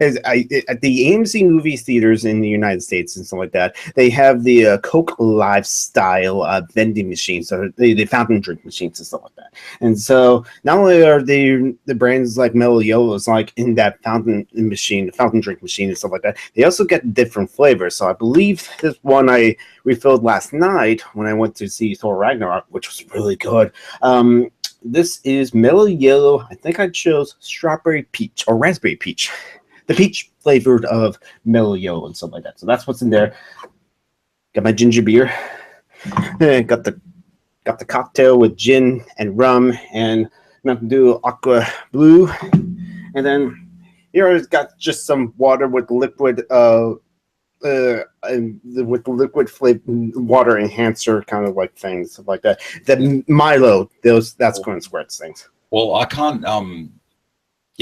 At the AMC movie theaters in the United States and stuff like that, they have the Coke lifestyle vending machines, so the fountain drink machines and stuff like that. And so not only are the brands like Mellow Yellows like in that fountain drink machine and stuff like that, they also get different flavors. So I believe this one I refilled last night when I went to see Thor Ragnarok, which was really good. This is Mellow Yellow. I think I chose strawberry peach or raspberry peach. The peach flavored of Mellow Yellow and stuff like that. So that's what's in there. Got my ginger beer. Got the cocktail with gin and rum and Mountain Dew Aqua Blue. And then here I've got just some water with liquid flavor water enhancer kind of like things, stuff like that. The Milo, that's Corn Squirts things.
Well, I can't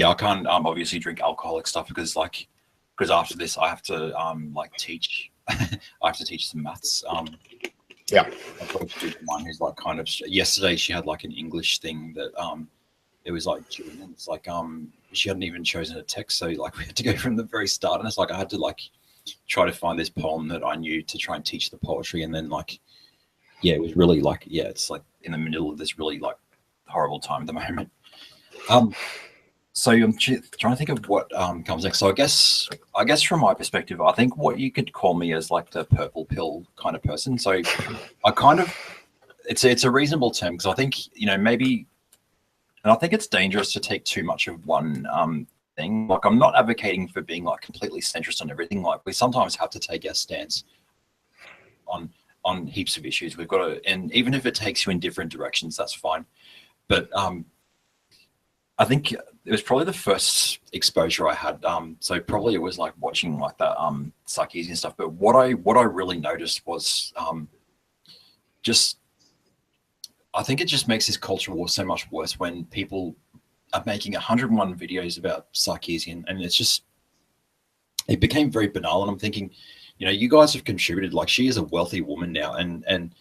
I can't obviously drink alcoholic stuff because after this I have to like teach I have to teach some maths
Yeah.
I've got a student of mine who's like kind of yesterday she had like an English thing that it was like June, and it's like she hadn't even chosen a text, so like we had to go from the very start, and it's like I had to like try to find this poem that I knew to try and teach the poetry, and then like yeah, it was really like it's like in the middle of this really like horrible time at the moment. So I'm trying to think of what comes next. So I guess from my perspective, I think what you could call me as like the purple pill kind of person. So I kind of it's a reasonable term because I think maybe, and I think it's dangerous to take too much of one thing. Like I'm not advocating for being like completely centrist on everything. Like we sometimes have to take our stance on heaps of issues. We've got to, and even if it takes you in different directions, that's fine. But I think it was probably the first exposure I had. So probably it was like watching like that Sarkeesian stuff. But what I really noticed was just, I think it just makes this culture war so much worse when people are making 101 videos about Sarkeesian, and it became very banal. And I'm thinking, you guys have contributed. Like she is a wealthy woman now, and and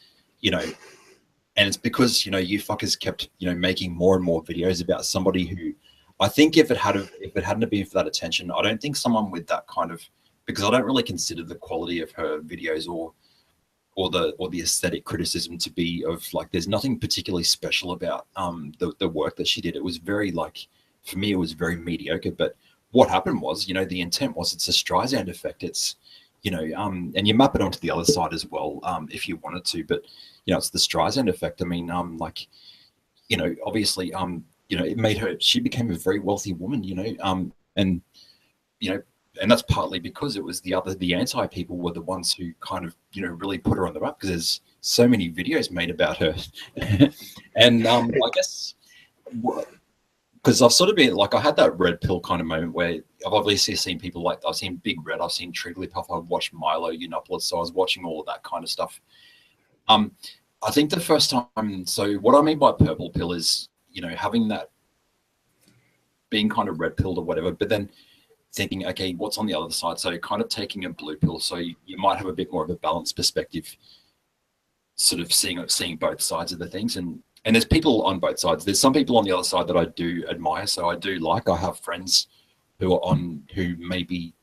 it's because you fuckers kept making more and more videos about somebody who, I think if it hadn't been for that attention, I don't think someone with that kind of, because I don't really consider the quality of her videos or the aesthetic criticism to be of like, there's nothing particularly special about the work that she did. It was very like, for me it was very mediocre. But what happened was, the intent was it's a Streisand effect. It's and you map it onto the other side as well if you wanted to, but it's the Streisand effect. I mean, like, obviously, it made her, she became a very wealthy woman, and, and that's partly because it was the anti people were the ones who kind of, really put her on the map, because there's so many videos made about her. And I guess, because I've sort of been like, I had that red pill kind of moment where I've obviously seen people like, I've seen Big Red, I've seen Trigglypuff, I've watched Milo Yiannopoulos, so I was watching all of that kind of stuff. I think the first time, so what I mean by purple pill is, having that, being kind of red pilled or whatever, but then thinking, okay, what's on the other side? So kind of taking a blue pill, so you might have a bit more of a balanced perspective, sort of seeing both sides of the things. And there's people on both sides. There's some people on the other side that I do admire. So I do like, I have friends who may be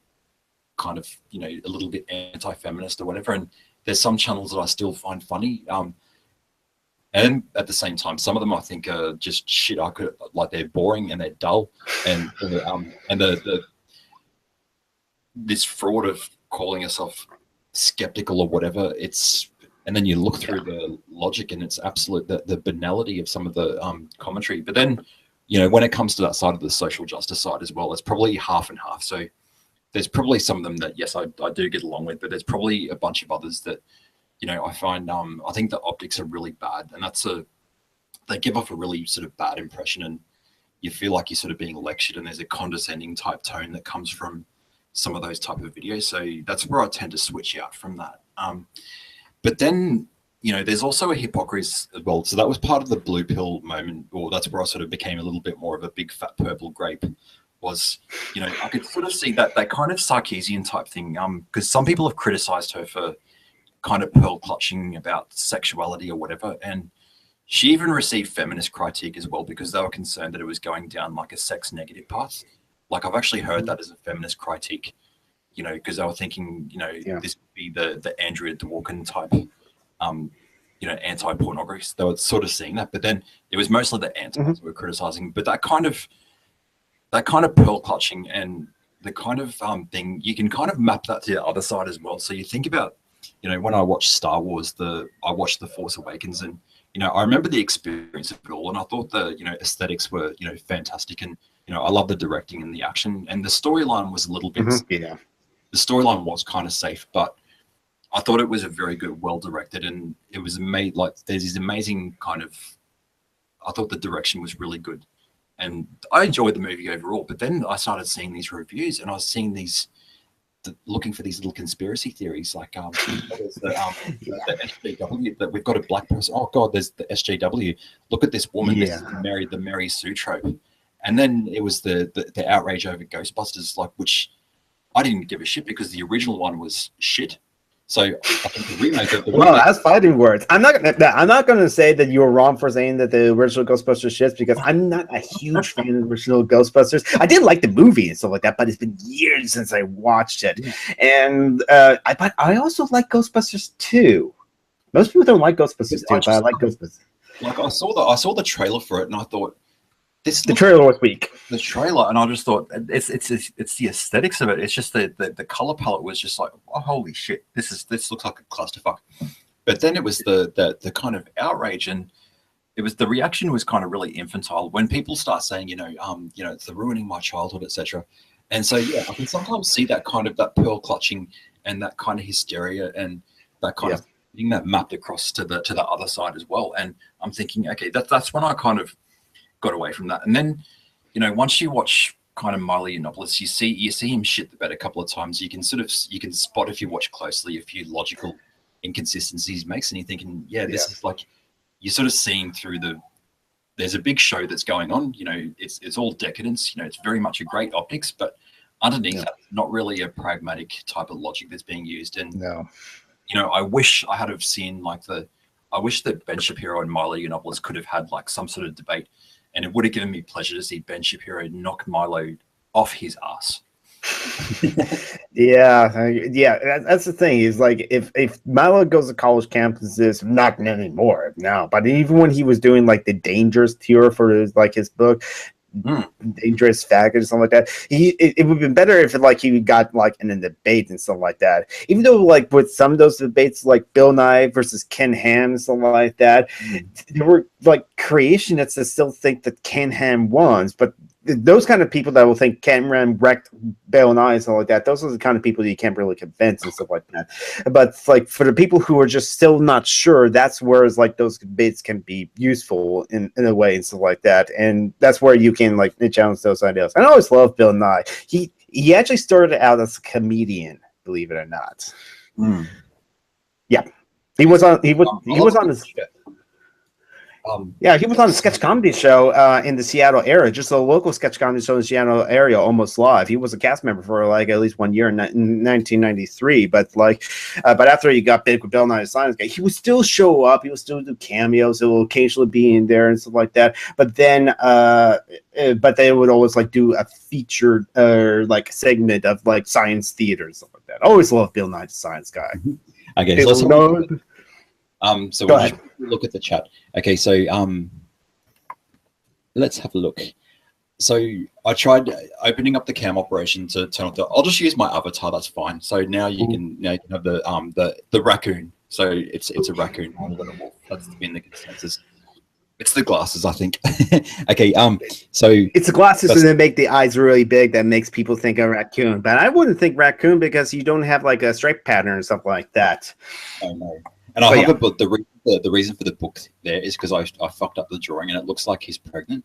kind of, a little bit anti-feminist or whatever. And there's some channels that I still find funny. And at the same time, some of them I think are just shit. They're boring and they're dull. And this fraud of calling yourself skeptical or whatever, and then you look through the logic and it's absolute, the banality of some of the commentary. But then, when it comes to that side of the social justice side as well, it's probably half and half. So there's probably some of them that, yes, I do get along with, but there's probably a bunch of others that, I find, I think the optics are really bad, and they give off a really sort of bad impression, and you feel like you're sort of being lectured, and there's a condescending type tone that comes from some of those type of videos. So that's where I tend to switch out from that. But then, there's also a hypocrisy as well. So that was part of the blue pill moment, or that's where I sort of became a little bit more of a big fat purple grape. Was, I could sort of see that kind of Sarkeesian type thing. Because some people have criticized her for kind of pearl clutching about sexuality or whatever. And she even received feminist critique as well, because they were concerned that it was going down like a sex negative path. Like I've actually heard that as a feminist critique, because they were thinking, this would be the Andrea Dworkin type, anti-pornography. They were sort of seeing that, but then it was mostly the antis who were criticizing. But that kind of pearl clutching and the kind of thing, you can kind of map that to the other side as well. So you think about, when I watched Star Wars, I watched The Force Awakens, and I remember the experience of it all, and I thought the aesthetics were fantastic, and I love the directing and the action, and the storyline was a little bit the storyline was kind of safe, but I thought it was a very good, well directed, and it was made like there's these amazing kind of, I thought the direction was really good, and I enjoyed the movie overall. But then I started seeing these reviews, and I was seeing looking for these little conspiracy theories, like there's the SJW, that we've got a black person. Oh God, there's the SJW. Look at this woman. This is the Mary Sue trope. And then it was the outrage over Ghostbusters, like, which I didn't give a shit, because the original one was shit. So I think the remake of the
Well,
remake,
that's fighting words. I'm not gonna say that you're wrong for saying that the original Ghostbusters shits, because I'm not a huge fan of the original Ghostbusters. I did like the movie and stuff like that, but it's been years since I watched it.
Yeah.
And but I also like Ghostbusters 2. Most people don't like Ghostbusters 2, but I like Ghostbusters.
like I saw the trailer for it, and I thought
The trailer was weak.
The trailer, and I just thought it's the aesthetics of it. It's just the color palette was just like, oh, holy shit, this looks like a clusterfuck. But then it was the kind of outrage, and it was the reaction was kind of really infantile when people start saying, it's ruining my childhood, etc. And so yeah, I can sometimes see that kind of that pearl clutching and that kind of hysteria and that kind of thing that mapped across to the other side as well. And I'm thinking, okay, that's when I kind of got away from that. And then, once you watch kind of Milo Yiannopoulos, you see him shit the bed a couple of times. You can spot, if you watch closely, a few logical inconsistencies he makes, and you're thinking, this is like, you're sort of seeing through there's a big show that's going on, it's all decadence, it's very much a great optics, but underneath that, not really a pragmatic type of logic that's being used. And I wish I had have seen I wish that Ben Shapiro and Milo Yiannopoulos could have had like some sort of debate, and it would have given me pleasure to see Ben Shapiro knock Milo off his ass.
That's the thing. Is like if Milo goes to college campuses, not anymore now, but even when he was doing like the dangerous tour for his book, dangerous faggot or something like that, it would have been better if he got like in a debate and stuff like that. Even though like with some of those debates, like Bill Nye versus Ken Ham and something like that, there were like creationists that still think that Ken Ham won, but those kind of people that will think Ken Ham wrecked Bill Nye and stuff like that, those are the kind of people you can't really convince and stuff like that. But like for the people who are just still not sure, that's where like those debates can be useful in a way and stuff like that. And that's where you can like challenge those ideas. I always love Bill Nye. He actually started out as a comedian, believe it or not. Yeah, he was on this. He was on a sketch comedy show in the Seattle area, just a local sketch comedy show in the Seattle area, almost live. He was a cast member for like at least 1 year in 1993. But after he got big with Bill Nye the Science Guy, he would still show up. He would still do cameos. He will occasionally be in there and stuff like that. But then, they would always like do a featured like segment of like science theater and stuff like that. I always love Bill Nye the Science Guy.
Okay, so we'll just look at the chat. Okay, so let's have a look. So I tried opening up the cam operation to turn off I'll just use my avatar, that's fine. So now you can have the raccoon. So it's a raccoon rather than a wolf. That's been the consensus. It's the glasses, I think. Okay, so
it's the glasses and then make the eyes really big that makes people think of raccoon. But I wouldn't think raccoon because you don't have like a stripe pattern and stuff like that.
I know. And I have a book. The reason for the book there is because I fucked up the drawing and it looks like he's pregnant.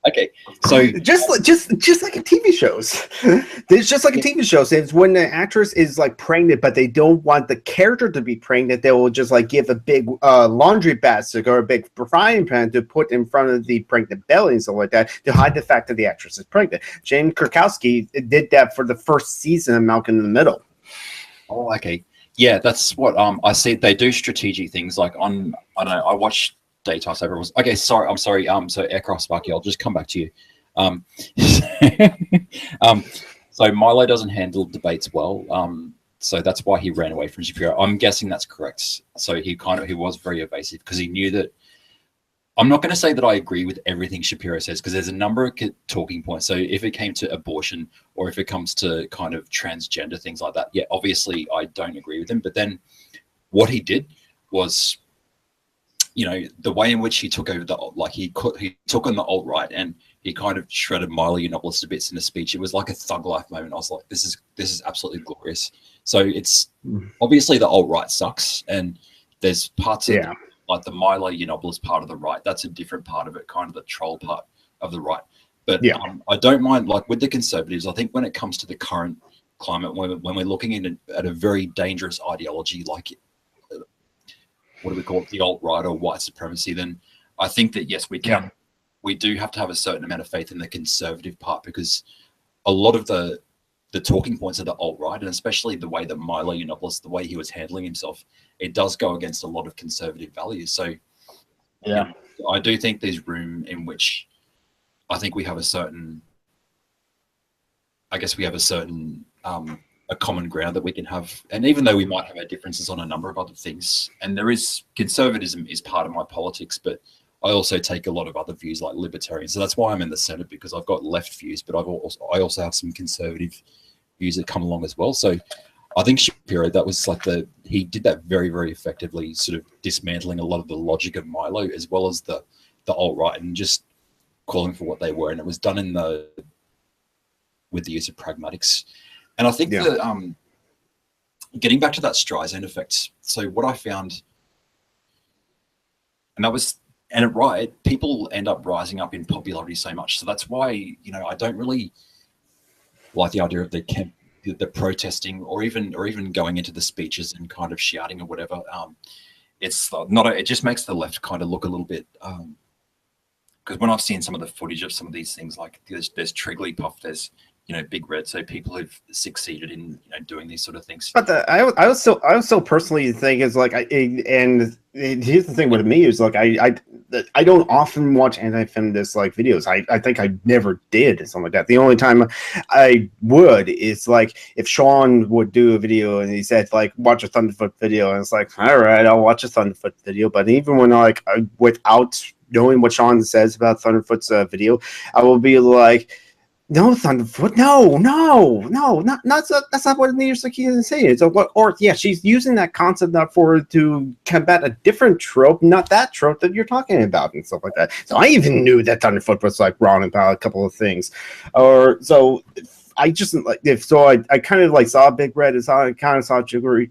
Okay, so
just like in TV shows, there's just like in TV shows. It's when the actress is like pregnant, but they don't want the character to be pregnant. They will just like give a big laundry basket or a big frying pan to put in front of the pregnant belly and stuff like that to hide the fact that the actress is pregnant. Jane Krakowski did that for the first season of Malcolm in the Middle.
Oh, okay. Yeah, that's what I see. They do strategic things like I don't know, I watched Daytime Saber. Okay, sorry, I'm sorry. So Aircraft Sparky, I'll just come back to you. So Milo doesn't handle debates well. So that's why he ran away from Shapiro. I'm guessing that's correct. So he was very evasive because he knew that. I'm not going to say that I agree with everything Shapiro says because there's a number of talking points. So if it came to abortion or if it comes to kind of transgender things like that, yeah, obviously I don't agree with him. But then what he did was, the way in which he took over he took on the alt-right and he kind of shredded Milo Yiannopoulos to bits in a speech. It was like a thug life moment. I was like, this is absolutely glorious. So it's obviously the alt-right sucks and there's parts of like the Milo Yiannopoulos part of the right, that's a different part of it, kind of the troll part of the right. But I don't mind, like with the conservatives, I think when it comes to the current climate, when we're looking at a very dangerous ideology, like what do we call it, the alt-right or white supremacy, then I think that, yes, we do have to have a certain amount of faith in the conservative part because a lot of the the talking points of the alt-right, and especially the way that Milo Yiannopoulos, the way he was handling himself, it does go against a lot of conservative values. So
Yeah.
you know, I do think there's room in which I think we have a certain, I guess we have a certain a common ground that we can have. And even though we might have our differences on a number of other things, and there is, conservatism is part of my politics, but I also take a lot of other views like libertarian. So that's why I'm in the Senate, because I've got left views, but I also have some conservative views that come along as well. So I think Shapiro, that was like he did that very, very effectively, sort of dismantling a lot of the logic of Milo as well as the alt-right, and just calling for what they were. And it was done with the use of pragmatics. And I think that getting back to that Streisand effect, so what I found, and at Riot, people end up rising up in popularity so much. So that's why, you know, I don't really like the idea of the protesting or even going into the speeches and kind of shouting or whatever. It's not, it just makes the left kind of look a little bit, because when I've seen some of the footage of some of these things, like there's Trigglypuff, there's, you know, Big Red, so people who've succeeded in, you know, doing these sort of things.
But I also personally think is like, and here's the thing with me is like I don't often watch anti-feminist like videos. I think I never did and something like that. The only time I would is like if Sean would do a video and he said like watch a Thunderfoot video, and it's like, all right, I'll watch a Thunderfoot video. But even when without knowing what Sean says about Thunderfoot's video, I will be like, no, Thunderfoot, no, that's not what Nina Sakina is saying. It's she's using that concept not to combat a different trope, not that trope that you're talking about and stuff like that. So I even knew that Thunderfoot was like wrong about a couple of things, or so. I just like I kind of like saw Big Red and I kind of saw Jigglypuff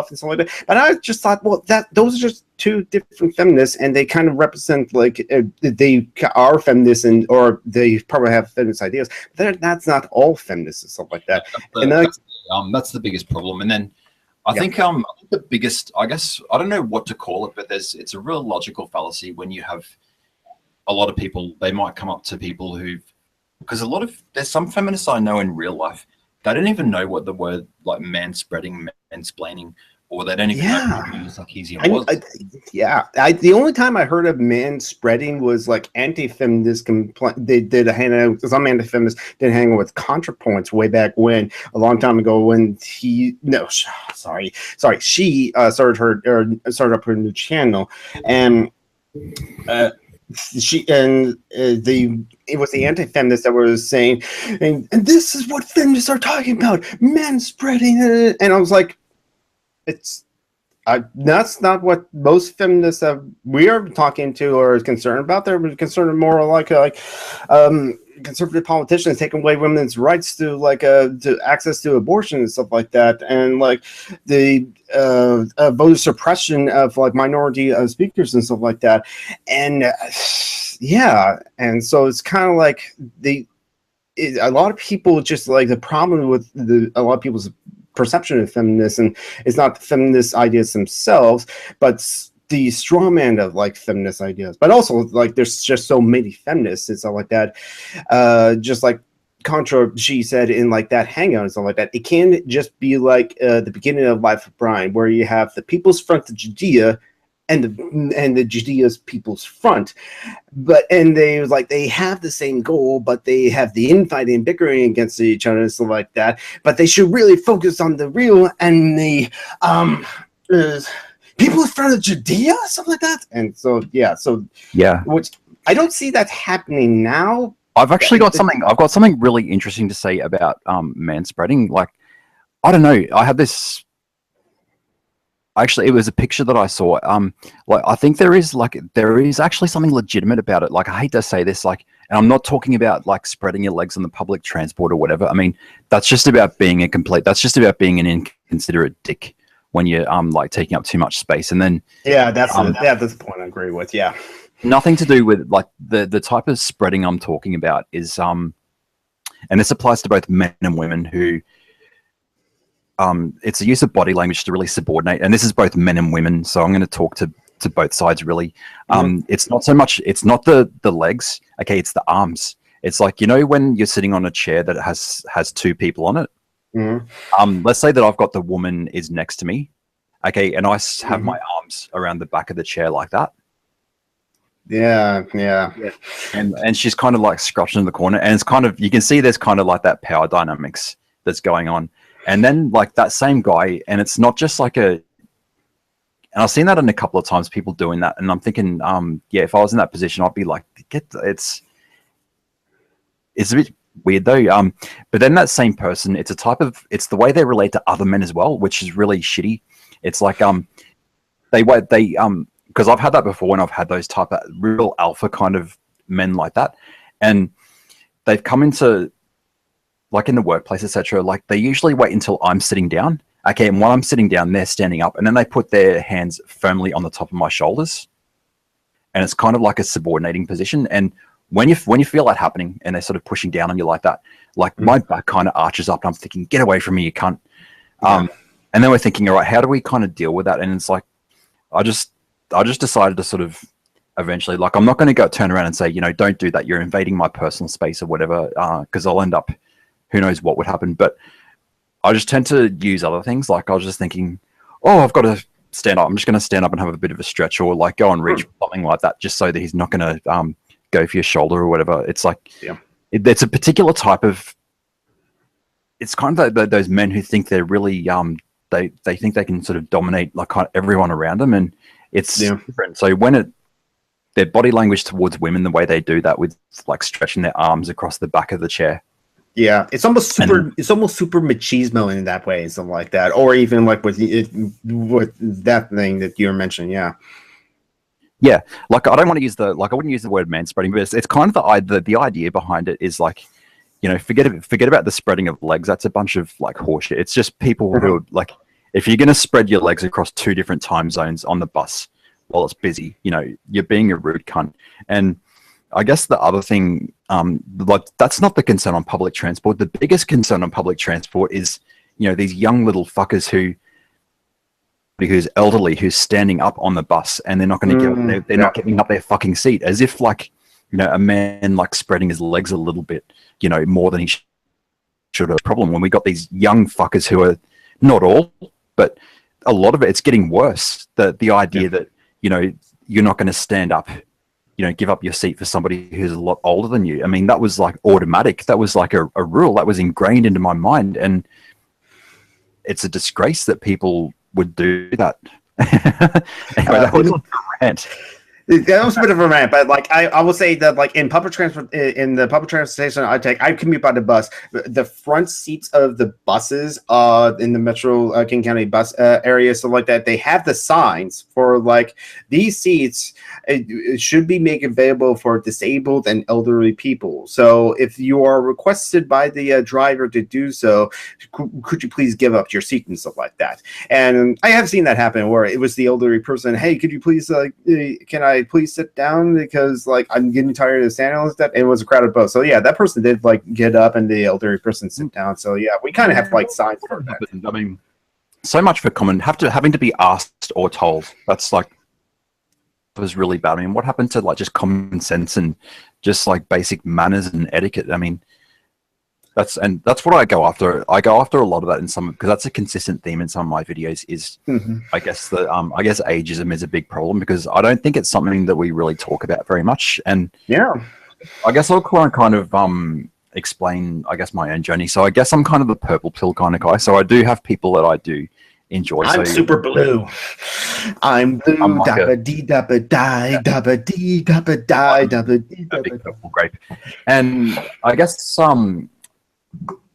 and stuff like that. But I just thought, well, those are just two different feminists, and they kind of represent like they are feminists or they probably have feminist ideas. But that's not all feminists and stuff like that.
That's the biggest problem. And then I think the biggest, I guess, I don't know what to call it, but it's a real logical fallacy when you have a lot of people. They might come up to people who've, because there's some feminists I know in real life, they don't even know what the word like manspreading, mansplaining, or they don't even know what use like easy was.
The only time I heard of manspreading was like anti-feminist they did a hangout. Some anti-feminists did hang out with ContraPoints way back when, a long time ago, when she started up her new channel, and it was the anti-feminists that were saying, and this is what feminists are talking about, manspreading, and I was like, that's not what most feminists we are talking to or is concerned about. They're concerned more like conservative politicians taking away women's rights to to access to abortion and stuff like that, and like the voter suppression of like minority speakers and stuff like that, and and so it's kind of like a lot of people just like the problem with a lot of people's perception of feminism is not the feminist ideas themselves, but the straw man of like feminist ideas. But also like there's just so many feminists and stuff like that. Just like she said in like that hangout and stuff like that, it can't just be like the beginning of Life of Brian, where you have the People's Front of Judea and the Judea's People's Front, they have the same goal, but they have the infighting and bickering against each other and stuff like that. But they should really focus on the real and the People's Front of Judea, something like that. And so which I don't see that happening now.
I've actually got something really interesting to say about manspreading. Like, I don't know, I have this. Actually, it was a picture that I saw. Like, I think there is actually something legitimate about it. Like, I hate to say this, like, and I'm not talking about like spreading your legs on the public transport or whatever. I mean, that's just about being that's just about being an inconsiderate dick when you're like taking up too much space. And then
that's the point I agree with. Yeah,
nothing to do with like the type of spreading I'm talking about is and this applies to both men and women who. It's the use of body language to really subordinate, and this is both men and women. So I'm going to talk to both sides really. It's not so much. It's not the legs. Okay, it's the arms. It's like, you know, when you're sitting on a chair that has two people on it.
Mm-hmm.
Let's say that I've got the woman is next to me, okay, and I have my arms around the back of the chair like that.
Yeah.
And she's kind of like scratching in the corner, and it's kind of, you can see there's kind of like that power dynamics that's going on. And then like that same guy, and it's not just like and I've seen that in a couple of times, people doing that, and I'm thinking, yeah, if I was in that position, I'd be like, it's a bit weird though. But then that same person, it's the way they relate to other men as well, which is really shitty. It's like they because I've had that before when I've had those type of real alpha kind of men like that, and they've come into, like in the workplace, etc. Like they usually wait until I'm sitting down, okay, and while I'm sitting down, they're standing up, and then they put their hands firmly on the top of my shoulders, and it's kind of like a subordinating position. And when you feel that happening, and they're sort of pushing down on you like that, like my back kind of arches up, and I'm thinking, get away from me, you cunt. And then we're thinking, all right, how do we kind of deal with that? And it's like, I just decided to sort of eventually, like, I'm not going to go turn around and say, you know, don't do that, you're invading my personal space or whatever, because I'll end up, who knows what would happen. But I just tend to use other things. Like I was just thinking, oh, I've got to stand up, I'm just going to stand up and have a bit of a stretch, or like go and reach something like that, just so that he's not going to go for your shoulder or whatever. It's like, it's a particular type of, it's kind of those men who think they're really they think they can sort of dominate like kind of everyone around them, and it's different. So when their body language towards women, the way they do that with like stretching their arms across the back of the chair,
it's almost super machismo in that way, something like that, or even like with that thing that you were mentioning.
Yeah, like I don't want to use I wouldn't use the word manspreading, but it's kind of the idea behind it is like, you know, forget about the spreading of legs. That's a bunch of like horseshit. It's just people who are like, if you're going to spread your legs across 2 different time zones on the bus while it's busy, you know, you're being a rude cunt. And I guess the other thing, like that's not the concern on public transport. The biggest concern on public transport is, you know, these young little fuckers who's elderly, who's standing up on the bus, and they're not going to they're not giving up their fucking seat, as if like, you know, a man like spreading his legs a little bit, you know, more than he should have. Problem when we got these young fuckers who are, not all, but a lot of it, it's getting worse. The idea that, you know, you're not going to stand up, you know, give up your seat for somebody who's a lot older than you. I mean, that was like automatic. That was like a rule that was ingrained into my mind, and it's a disgrace that people would do that. Anyway, that was a rant.
That was a bit of a rant, but like I will say that like in public transport, in the public transportation I commute by the bus. The front seats of the buses in the Metro King County bus area, so like that, they have the signs for like these seats it should be made available for disabled and elderly people. So if you are requested by the driver to do so, could you please give up your seat and stuff like that? And I have seen that happen where it was the elderly person, hey, could you please can I please sit down because like I'm getting tired of standing and stuff. And it was a crowded bus, so yeah, that person did like get up and the elderly person sit down. So yeah, we kind of have like signs for that.
I mean, so much for having to be asked or told. That's like, it was really bad. I mean, what happened to like just common sense and just like basic manners and etiquette? I mean, that's what I go after. I go after a lot of that in some, because that's a consistent theme in some of my videos is I guess ageism is a big problem, because I don't think it's something that we really talk about very much. And
yeah,
I guess I'll kind of explain, I guess, my own journey. So I guess I'm kind of the purple pill kind of guy. So I do have people that I do enjoy.
I'm super blue. I'm blue. Dabba dee dabba die dabba dee dabba die dabba dee dabba.
Big purple grape. And I guess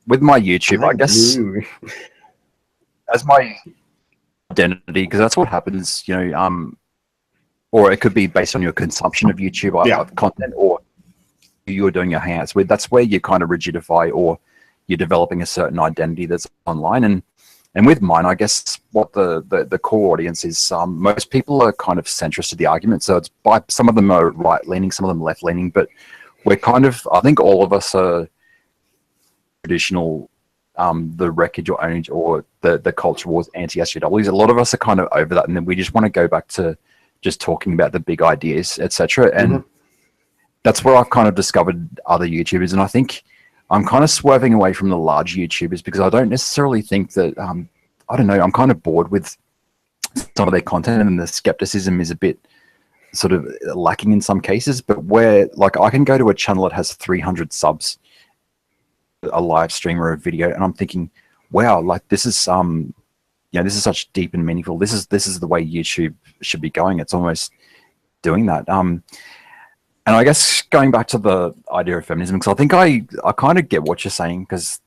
with my YouTube, I guess as my identity, because that's what happens, you know, or it could be based on your consumption of YouTube content, or you're doing your hangouts with. That's where you kind of rigidify, or you're developing a certain identity that's online. And with mine, I guess what the core audience is, most people are kind of centrist to the argument. So it's some of them are right leaning, some of them left leaning, but we're kind of, I think all of us are traditional, the wreckage or ownage or the culture wars, anti-SJWs. A lot of us are kind of over that, and then we just want to go back to just talking about the big ideas, etc. And that's where I've kind of discovered other YouTubers, and I think I'm kind of swerving away from the large YouTubers because I don't necessarily think that I don't know. I'm kind of bored with some of their content, and the skepticism is a bit sort of lacking in some cases. But where like I can go to a channel that has 300 subs, a live stream or a video, and I'm thinking, wow, like this is this is such deep and meaningful. This is the way YouTube should be going. It's almost doing that. And I guess going back to the idea of feminism, because I think I kind of get what you're saying, because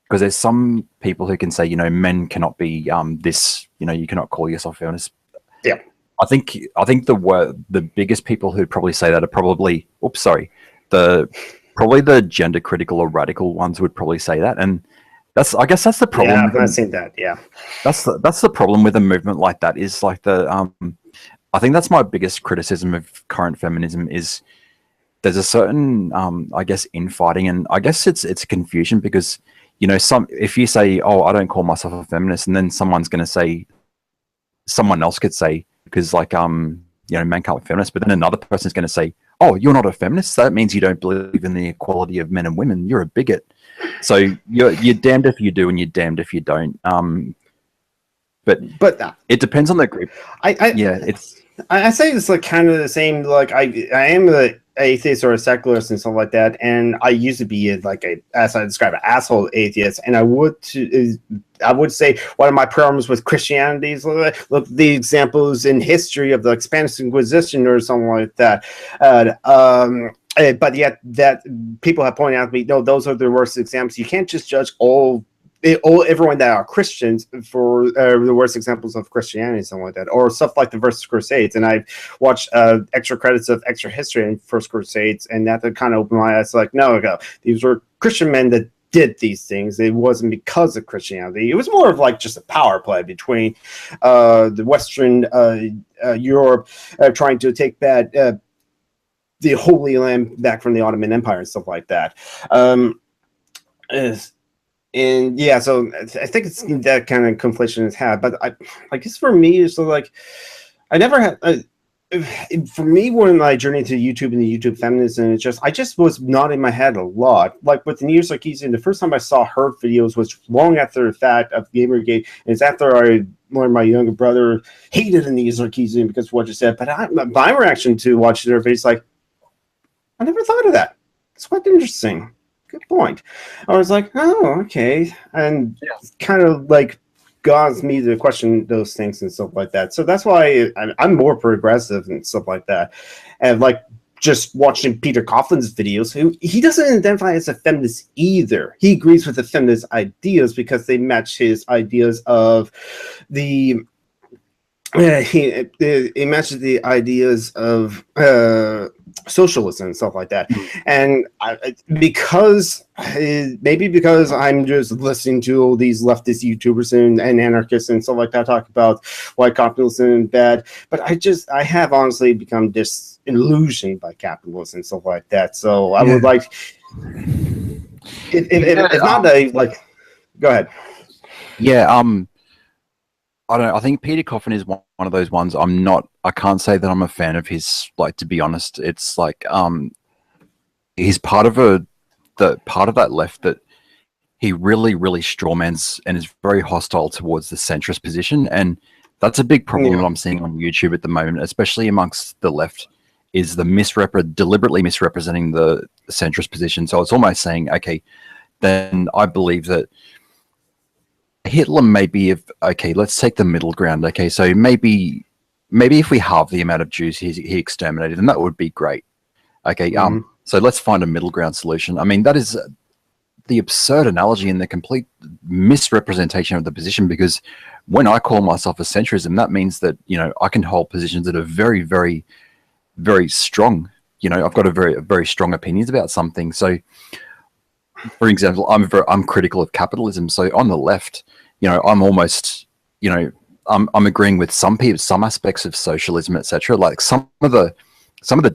there's some people who can say, men cannot be this, you cannot call yourself feminist.
Yeah.
I think the biggest people who probably say that are probably, probably the gender critical or radical ones would probably say that. And I guess that's the problem.
Yeah, I've not seen that. Yeah.
That's the problem with a movement like that, is like I think that's my biggest criticism of current feminism is there's a certain, I guess, infighting, and I guess it's a confusion because, if you say, oh, I don't call myself a feminist, and then someone else could say, because like, men can't be feminists, but then another person is going to say, oh, you're not a feminist, so that means you don't believe in the equality of men and women, you're a bigot. So you're damned if you do and you're damned if you don't. But it depends on the group.
I say it's like kind of the same. Like I am an atheist or a secularist and stuff like that, and I used to be as I describe, an asshole atheist. And I would say one of my problems with Christianity is look the examples in history of the Spanish Inquisition or something like that. But yet that people have pointed out to me, no, those are the worst examples. You can't just judge everyone that are Christians for the worst examples of Christianity, something like that, or stuff like the First Crusades. And I've watched extra credits of extra history in First Crusades, and that kind of opened my eyes. Like, no, these were Christian men that did these things. It wasn't because of Christianity. It was more of like just a power play between the Western Europe trying to take back the Holy Land back from the Ottoman Empire and stuff like that. And yeah, so I think it's that kind of conflation it's had. But I guess for me, it's like I never had. For me, when I journeyed to YouTube and the YouTube feminism, I just was not in my head a lot. Like with Near Sarkeesian, the first time I saw her videos was long after the fact of Gamergate, and it's after I learned my younger brother hated Near Sarkeesian because of what you said. But my reaction to watching her videos, like, I never thought of that. It's quite interesting. Good point. I was like, oh, okay, and kind of like got me to question those things and stuff like that. So that's why I'm more progressive and stuff like that. And like just watching Peter Coughlin's videos, he doesn't identify as a feminist either. He agrees with the feminist ideas because they match his ideas of the. He matches the ideas of socialism and stuff like that, and because I'm just listening to all these leftist YouTubers and anarchists and stuff like that talk about white capitalism and bad, but I have honestly become disillusioned by capitalism and stuff like that. So I would like, if not like, go ahead.
Yeah. I don't know. I think Peter Coffin is one of those ones. I can't say that I'm a fan of his. Like, to be honest, it's like he's part of that left that he really, really strawmans and is very hostile towards the centrist position, and that's a big problem that I'm seeing on YouTube at the moment, especially amongst the left, is the deliberately misrepresenting the centrist position. So it's almost saying, okay, then I believe that Hitler let's take the middle ground. Okay, so maybe if we halve the amount of Jews he exterminated, then that would be great. Okay, so let's find a middle ground solution. I mean, that is the absurd analogy and the complete misrepresentation of the position, because when I call myself a centrism, that means that, I can hold positions that are very, very, very strong. I've got a very, very strong opinions about something. So, for example, I'm critical of capitalism. So on the left, I'm almost, I'm agreeing with some people, some aspects of socialism, etc. Like some of the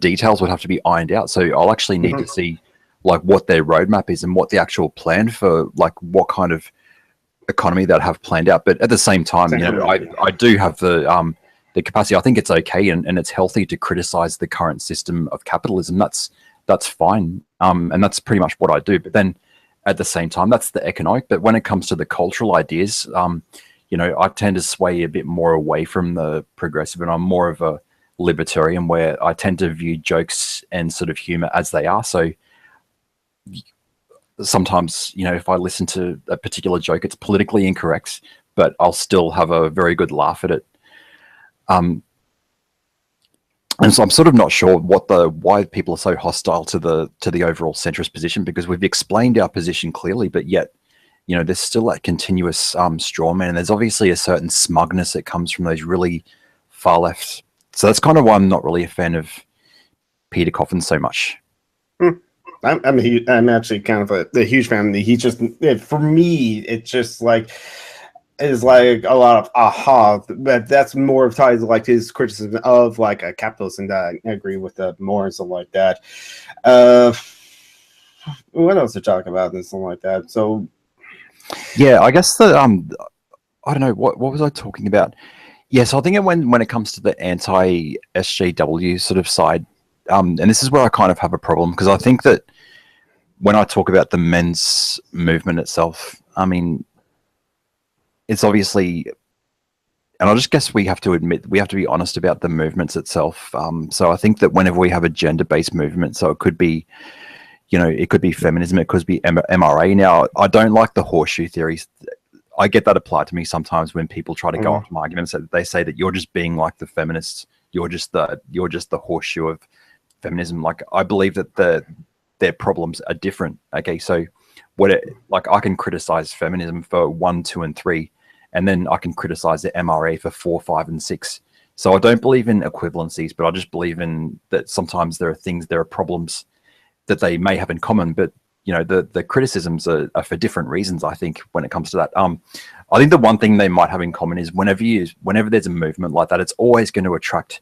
details would have to be ironed out. So I'll actually need to see like what their roadmap is and what the actual plan for, like, what kind of economy that have planned out. But at the same time, I do have the
the capacity. I think it's okay and it's healthy to criticize the current system of capitalism. That's fine. And that's pretty much what I do. But then at the same time, that's the economic. But when it comes to the cultural ideas, you know, I tend to sway a bit more away from the progressive, and I'm more of a libertarian where I tend to view jokes and sort of humor as they are. So sometimes, you know, if I listen to a particular joke, it's politically incorrect, but I'll still have a very good laugh at it. And so I'm sort of not sure why people are so hostile to the overall centrist position, because we've explained our position clearly, but yet, you know, there's still that continuous straw man, and there's obviously a certain smugness that comes from those really far left. So that's kind of why I'm not really a fan of Peter Coffin so much.
I'm actually kind of a huge fan. He just, for me, it's just like, is like a lot of aha, but that's more tied to like his criticism of like a capitalist, and I agree with that more and stuff like that. What else to talk about and something like that? So
yeah, I guess the I don't know what was I talking about. Yes, I think when it comes to the anti-SJW sort of side, and this is where I kind of have a problem, because I think that when I talk about the men's movement itself, I mean, it's obviously, and I just guess we have to be honest about the movements itself. So I think that whenever we have a gender-based movement, so it could be, you know, it could be feminism, it could be MRA. Now, I don't like the horseshoe theories. I get that applied to me sometimes when people try to go off my arguments. That they say that you're just being like the feminists. You're just the horseshoe of feminism. Like, I believe that their problems are different. Okay, so like I can criticize feminism for 1, 2, and 3. And then I can criticize the MRA for 4, 5, and 6. So I don't believe in equivalencies, but I just believe in that sometimes there are problems that they may have in common, but you know, the criticisms are for different reasons, I think, when it comes to that. I think the one thing they might have in common is whenever there's a movement like that, it's always going to attract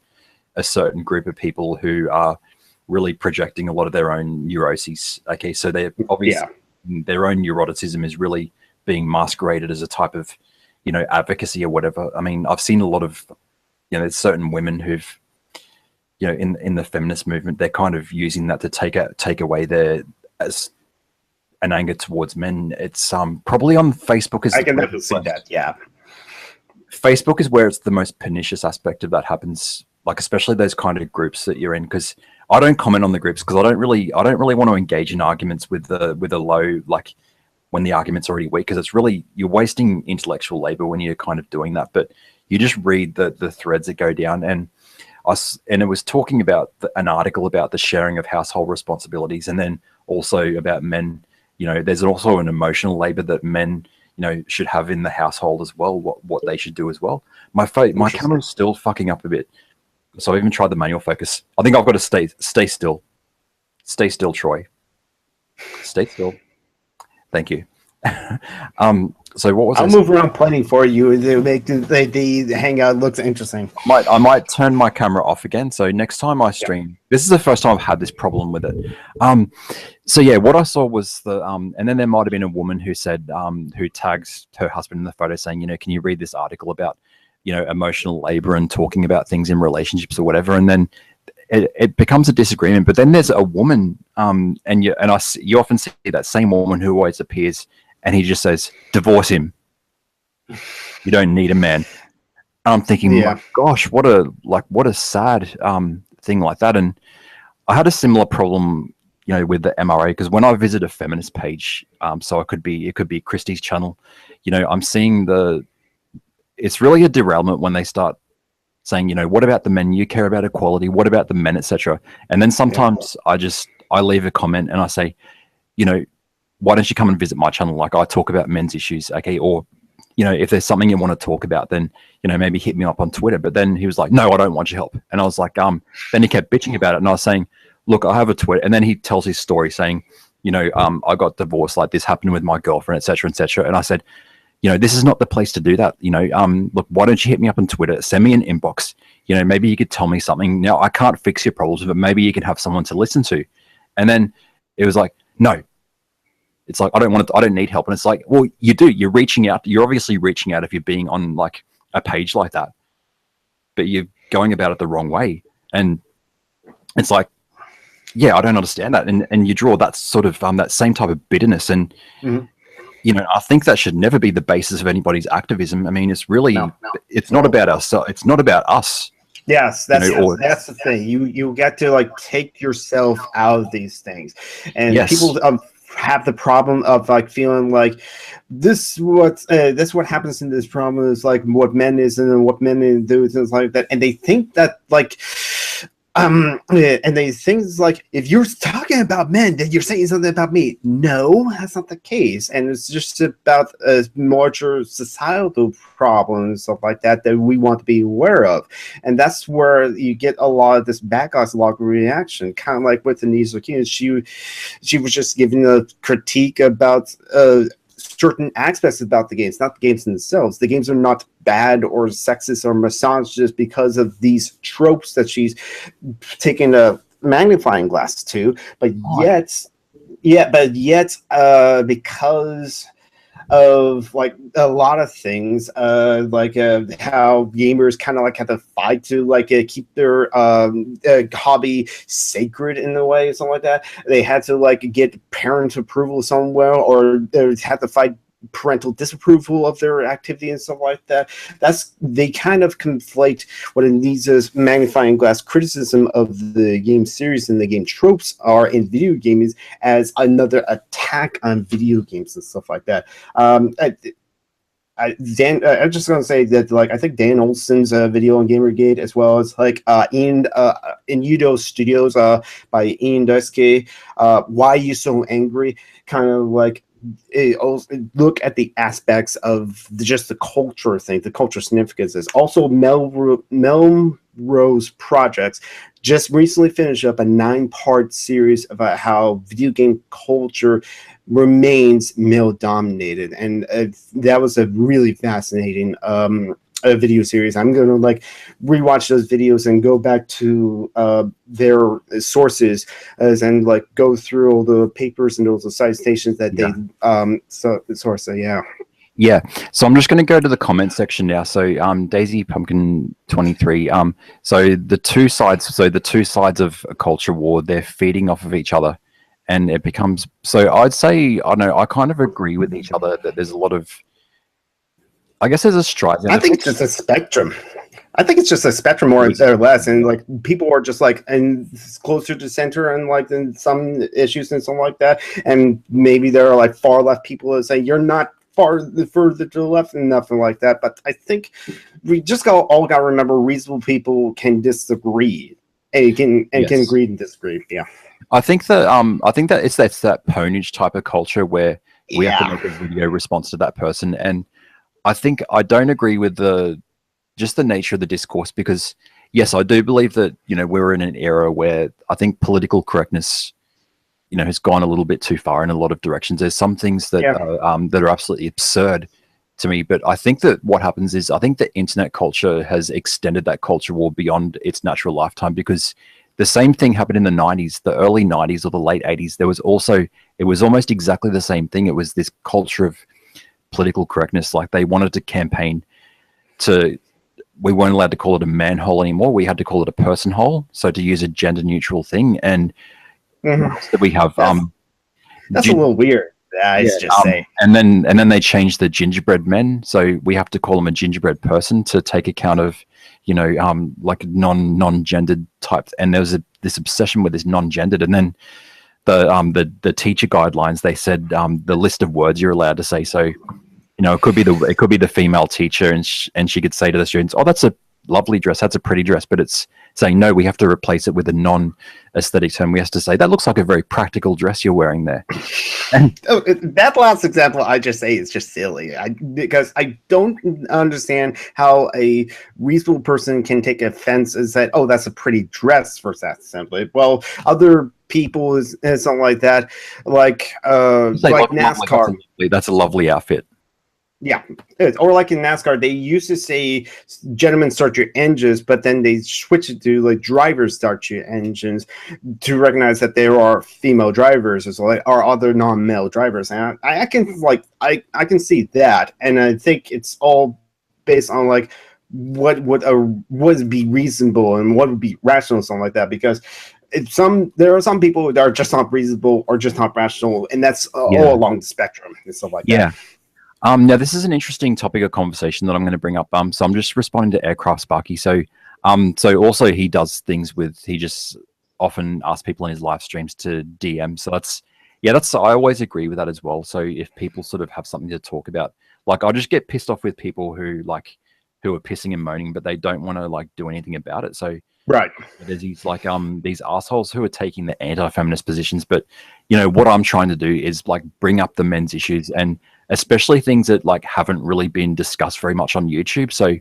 a certain group of people who are really projecting a lot of their own neuroses. Okay, so they obviously their own neuroticism is really being masqueraded as a type of, you know, advocacy or whatever. I mean, I've seen a lot of, you know, there's certain women who've, you know, in the feminist movement, they're kind of using that to take away their as an anger towards men. It's probably on Facebook.
I can definitely see that. Yeah,
Facebook is where it's the most pernicious aspect of that happens. Like, especially those kind of groups that you're in, because I don't comment on the groups because I don't really want to engage in arguments with a low, like, when the argument's already weak, because it's really, you're wasting intellectual labor when you're kind of doing that. But you just read the threads that go down, and it was talking about an article about the sharing of household responsibilities, and then also about men. You know, there's also an emotional labor that men, you know, should have in the household as well. What they should do as well. My camera's still fucking up a bit, so I even tried the manual focus. I think I've got to stay still. Stay still, Troy. Stay still. Thank you. So what was
I'll move around plenty for you to make the hangout looks interesting.
I might turn my camera off again. So next time I stream, this is the first time I've had this problem with it. So yeah, what I saw was and then there might have been a woman who said, who tags her husband in the photo saying, you know, can you read this article about, you know, emotional labor and talking about things in relationships or whatever. And then it becomes a disagreement. But then there's a woman, and you often see that same woman who always appears, and he just says, divorce him. You don't need a man. And I'm thinking, my gosh, what a sad thing like that. And I had a similar problem, you know, with the MRA, because when I visit a feminist page, so it could be Christie's channel, you know, I'm seeing it's really a derailment when they start saying, you know, what about the men? You care about equality. What about the men, etc. And then sometimes I leave a comment and I say, you know, why don't you come and visit my channel? Like, I talk about men's issues, okay? Or, you know, if there's something you want to talk about, then, you know, maybe hit me up on Twitter. But then he was like, no, I don't want your help. And I was like, then he kept bitching about it. And I was saying, look, I have a Twitter. And then he tells his story saying, you know, I got divorced, like this happened with my girlfriend, etc., etc. And I said, you know, this is not the place to do that. You know, look, why don't you hit me up on Twitter? Send me an inbox. You know, maybe you could tell me something. Now, I can't fix your problems, but maybe you can have someone to listen to. And then it was like, no. It's like, I don't need help. And it's like, well, you do. You're reaching out. You're obviously reaching out if you're being on like a page like that.
but you're going about it the wrong way. And it's like, yeah, I don't understand that. And you draw that sort of that same type of bitterness. And you know, I think that should never be the basis of anybody's activism. I mean, it's really it's not about ourselves. It's not about us.
Yes, that's that's the thing. You get to like take yourself out of these things, and people have the problem of like feeling like this what happens in this problem is like what men is and what men do, things like that, and they think that like and they think it's like, if you're talking about men, then you're saying something about me. No, that's not the case. And it's just about larger societal problems and stuff like that that we want to be aware of. And that's where you get a lot of this backlash, a lot of reaction. Kind of like with Denise O'Keefe, she was just giving a critique about certain aspects about the games, not the games themselves. The games are not bad or sexist or misogynist because of these tropes that she's taking a magnifying glass to, but yet because of like a lot of things, like how gamers kind of like have to fight to like keep their hobby sacred in a way, something like that. They had to like get parent approval somewhere, or they had to fight parental disapproval of their activity and stuff like that. They kind of conflate what Anisa's magnifying glass criticism of the game series and the game tropes are in video games as another attack on video games and stuff like that. I'm just gonna say that like I think Dan Olson's video on Gamergate, as well as like in Udo Studios by Ian Daisuke, Why You So Angry, kind of like look at the aspects of just the culture thing, the cultural significances. Also, Melrose Projects just recently finished up a 9-part series about how video game culture remains male-dominated, and that was a really fascinating video series. I'm going to like rewatch those videos and go back to their sources and like go through all the papers and all the citations that they source. Yeah.
So I'm just going to go to the comment section now. So Daisy Pumpkin 23. So the two sides of a culture war, they're feeding off of each other, and it becomes, so I'd say, I don't know, I kind of agree with each other that there's a lot of, I guess there's a strife.
I think it's just a spectrum. I think it's just a spectrum more or less, and like people are just like and closer to center and like in some issues and something like that, and maybe there are like far left people that say you're not further to the left and nothing like that. But I think we just all got to remember reasonable people can disagree and can agree and disagree. Yeah,
I think that it's that ponage type of culture where we have to make a video response to that person. And I think I don't agree with the nature of the discourse, because yes, I do believe that, you know, we're in an era where I think political correctness, you know, has gone a little bit too far in a lot of directions. There's some things that are absolutely absurd to me, but I think that what happens is I think the internet culture has extended that culture war beyond its natural lifetime, because the same thing happened in the 90s, the early 90s or the late 80s. It was almost exactly the same thing. It was this culture of political correctness. Like they wanted to campaign to, we weren't allowed to call it a manhole anymore. We had to call it a person hole. So to use a gender neutral thing. And that we have,
that's a little weird.
And then they changed the gingerbread men. So we have to call them a gingerbread person to take account of, you know, like non-gendered type. And there was this obsession with this non-gendered. And then the teacher guidelines, they said the list of words you're allowed to say. So, you know, it could be the female teacher, and she could say to the students, "Oh, that's a lovely dress. That's a pretty dress." But it's saying, no, we have to replace it with a non-aesthetic term. We have to say, that looks like a very practical dress you're wearing there. And
that last example I just say is just silly, because I don't understand how a reasonable person can take offense and say, "Oh, that's a pretty dress," for that simply. Well, other people is something like that, like NASCAR.
That's a lovely outfit.
Yeah, or like in NASCAR, they used to say, "Gentlemen, start your engines," but then they switched it to like, "Drivers, start your engines," to recognize that there are female drivers as well, or other non-male drivers. And I can see that, and I think it's all based on like what would be reasonable and what would be rational, something like that. Because there are some people that are just not reasonable or just not rational, and that's all along the spectrum and stuff like that.
Now this is an interesting topic of conversation that I'm going to bring up. So I'm just responding to Aircraft Sparky. So also he does things he just often asks people in his live streams to DM. So I always agree with that as well. So if people sort of have something to talk about, like I just get pissed off with people who are pissing and moaning, but they don't want to like do anything about it. So
right,
there's these assholes who are taking the anti-feminist positions. But you know what I'm trying to do is like bring up the men's issues, and especially things that like haven't really been discussed very much on YouTube. So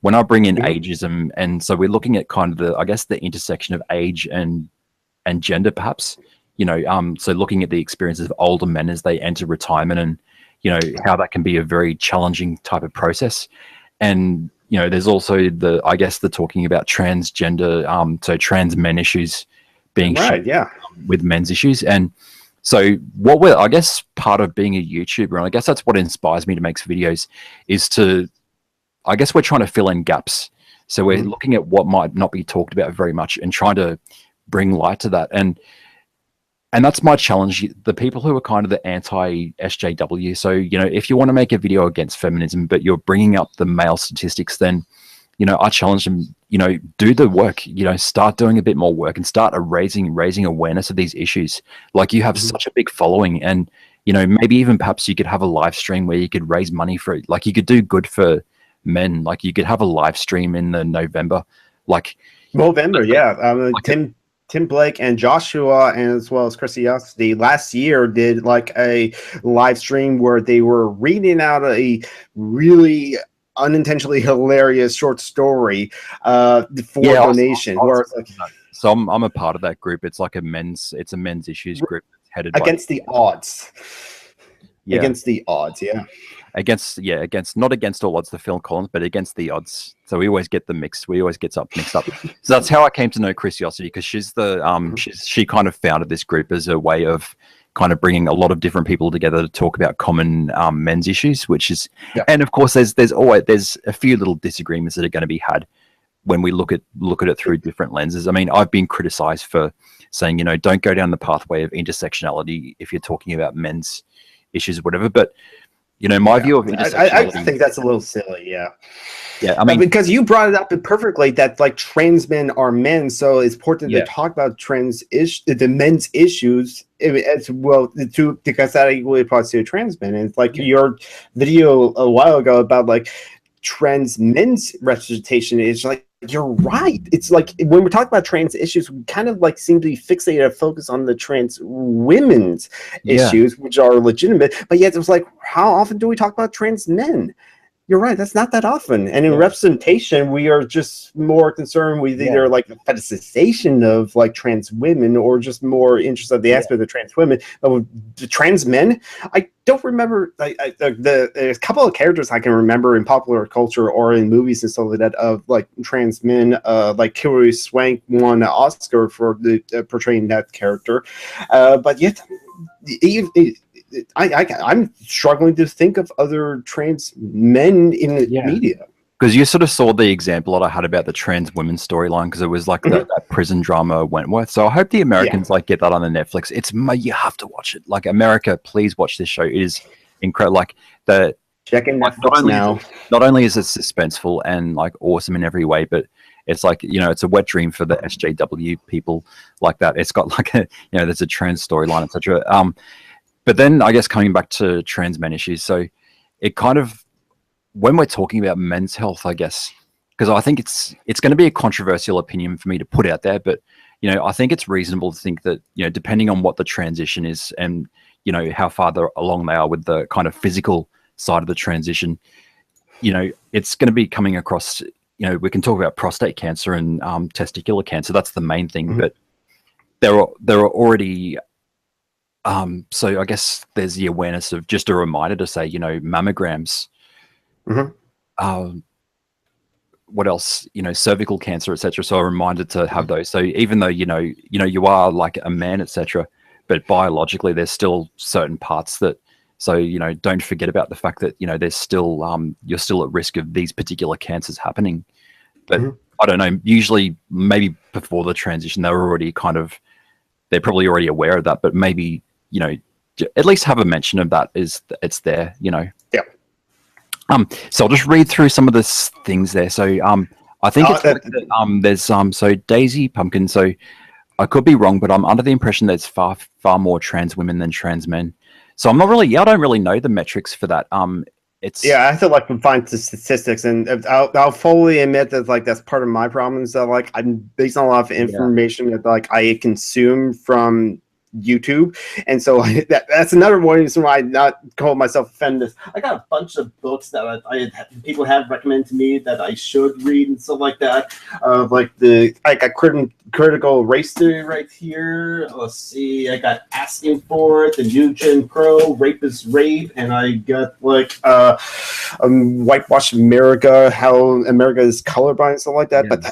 when I bring in ageism, and so we're looking at kind of the intersection of age and gender, perhaps, you know, so looking at the experiences of older men as they enter retirement, and you know how that can be a very challenging type of process. And you know, there's also the talking about transgender, so trans men issues being
right,
with men's issues. And so I guess part of being a YouTuber, and I guess that's what inspires me to make videos, is we're trying to fill in gaps. So we're looking at what might not be talked about very much and trying to bring light to that. And that's my challenge. The people who are kind of the anti-SJW. So, you know, if you want to make a video against feminism, but you're bringing up the male statistics, then, you know, I challenge them, you know, do the work, you know, start doing a bit more work and start raising awareness of these issues. Like you have such a big following, and, you know, maybe even perhaps you could have a live stream where you could raise money for it. Like you could do good for men. Like you could have a live stream in the November.
Tim Blake and Joshua, and as well as Christiosity, last year did like a live stream where they were reading out a really unintentionally hilarious short story for donation.
So I'm a part of that group. It's like a men's issues group headed
against the odds. Against the odds,
against not against all odds, the Phil Collins, but against the odds. So we always get mixed up. So that's how I came to know Christiosity, because she's she kind of founded this group as a way of kind of bringing a lot of different people together to talk about common men's issues, which is, and of course there's a few little disagreements that are going to be had when we look at it through different lenses. I mean, I've been criticized for saying, you know, don't go down the pathway of intersectionality if you're talking about men's issues or whatever, but you know, my view of intersectionality,
I think that's a little silly.
I mean,
because you brought it up perfectly that like trans men are men, so it's important to talk about the men's issues as well too, because that equally applies to trans men. And it's like your video a while ago about like trans men's representation is like, you're right. It's like when we're talking about trans issues, we kind of like seem to be fixated and focus on the trans women's issues, which are legitimate. But yet it was like, how often do we talk about trans men? You're right. That's not that often. And in representation, we are just more concerned with either like the fetishization of like trans women or just more interested in the aspect of trans women. But with the trans men, I don't remember. There's a couple of characters I can remember in popular culture or in movies and stuff like that of like trans men. Like Hilary Swank won an Oscar for portraying that character. But yet, I'm struggling to think of other trans men in the media.
Because you sort of saw the example that I had about the trans women storyline, because it was like that prison drama Wentworth. So I hope the Americans like get that on the Netflix. You have to watch it. Like, America, please watch this show. It is incredible. Like
checking Netflix now.
Not only is it suspenseful and like awesome in every way, but it's like, you know, it's a wet dream for the SJW people like that. It's got like there's a trans storyline, etc. But then I guess coming back to trans men issues, so it kind of, when we're talking about men's health, I guess, because I think it's going to be a controversial opinion for me to put out there, but, you know, I think it's reasonable to think that, you know, depending on what the transition is and, you know, how far along they are with the kind of physical side of the transition, you know, it's going to be coming across, you know, we can talk about prostate cancer and testicular cancer. That's the main thing, but there are already... so I guess there's the awareness of just a reminder to say, you know, mammograms, what else, you know, cervical cancer, etc. So a reminder to have those. So even though, you know, you are like a man, etc., but biologically there's still certain parts that
So, you know, don't forget about the fact that, you know, there's still, you're still at risk of these particular cancers happening. But I don't know, usually maybe before the transition, they're probably already aware of that, but maybe, you know, at least have a mention of that it's there, you know.
Yeah.
So I'll just read through some of the things there. So I think there's so Daisy Pumpkin. So I could be wrong, but I'm under the impression there's far more trans women than trans men. So I don't really know the metrics for that.
I have to like find the statistics, and I'll fully admit that like that's part of my problem is that like I'm based on a lot of information that like I consume from YouTube, and so that's another reason why I not call myself a feminist. I got a bunch of books that people have recommended to me that I should read and stuff like that. Like I got critical race theory right here. Let's see, I got Asking for It, the New Jim Crow, Rape is Rape, and I got like Whitewash America, how America is colorblind and stuff like that. But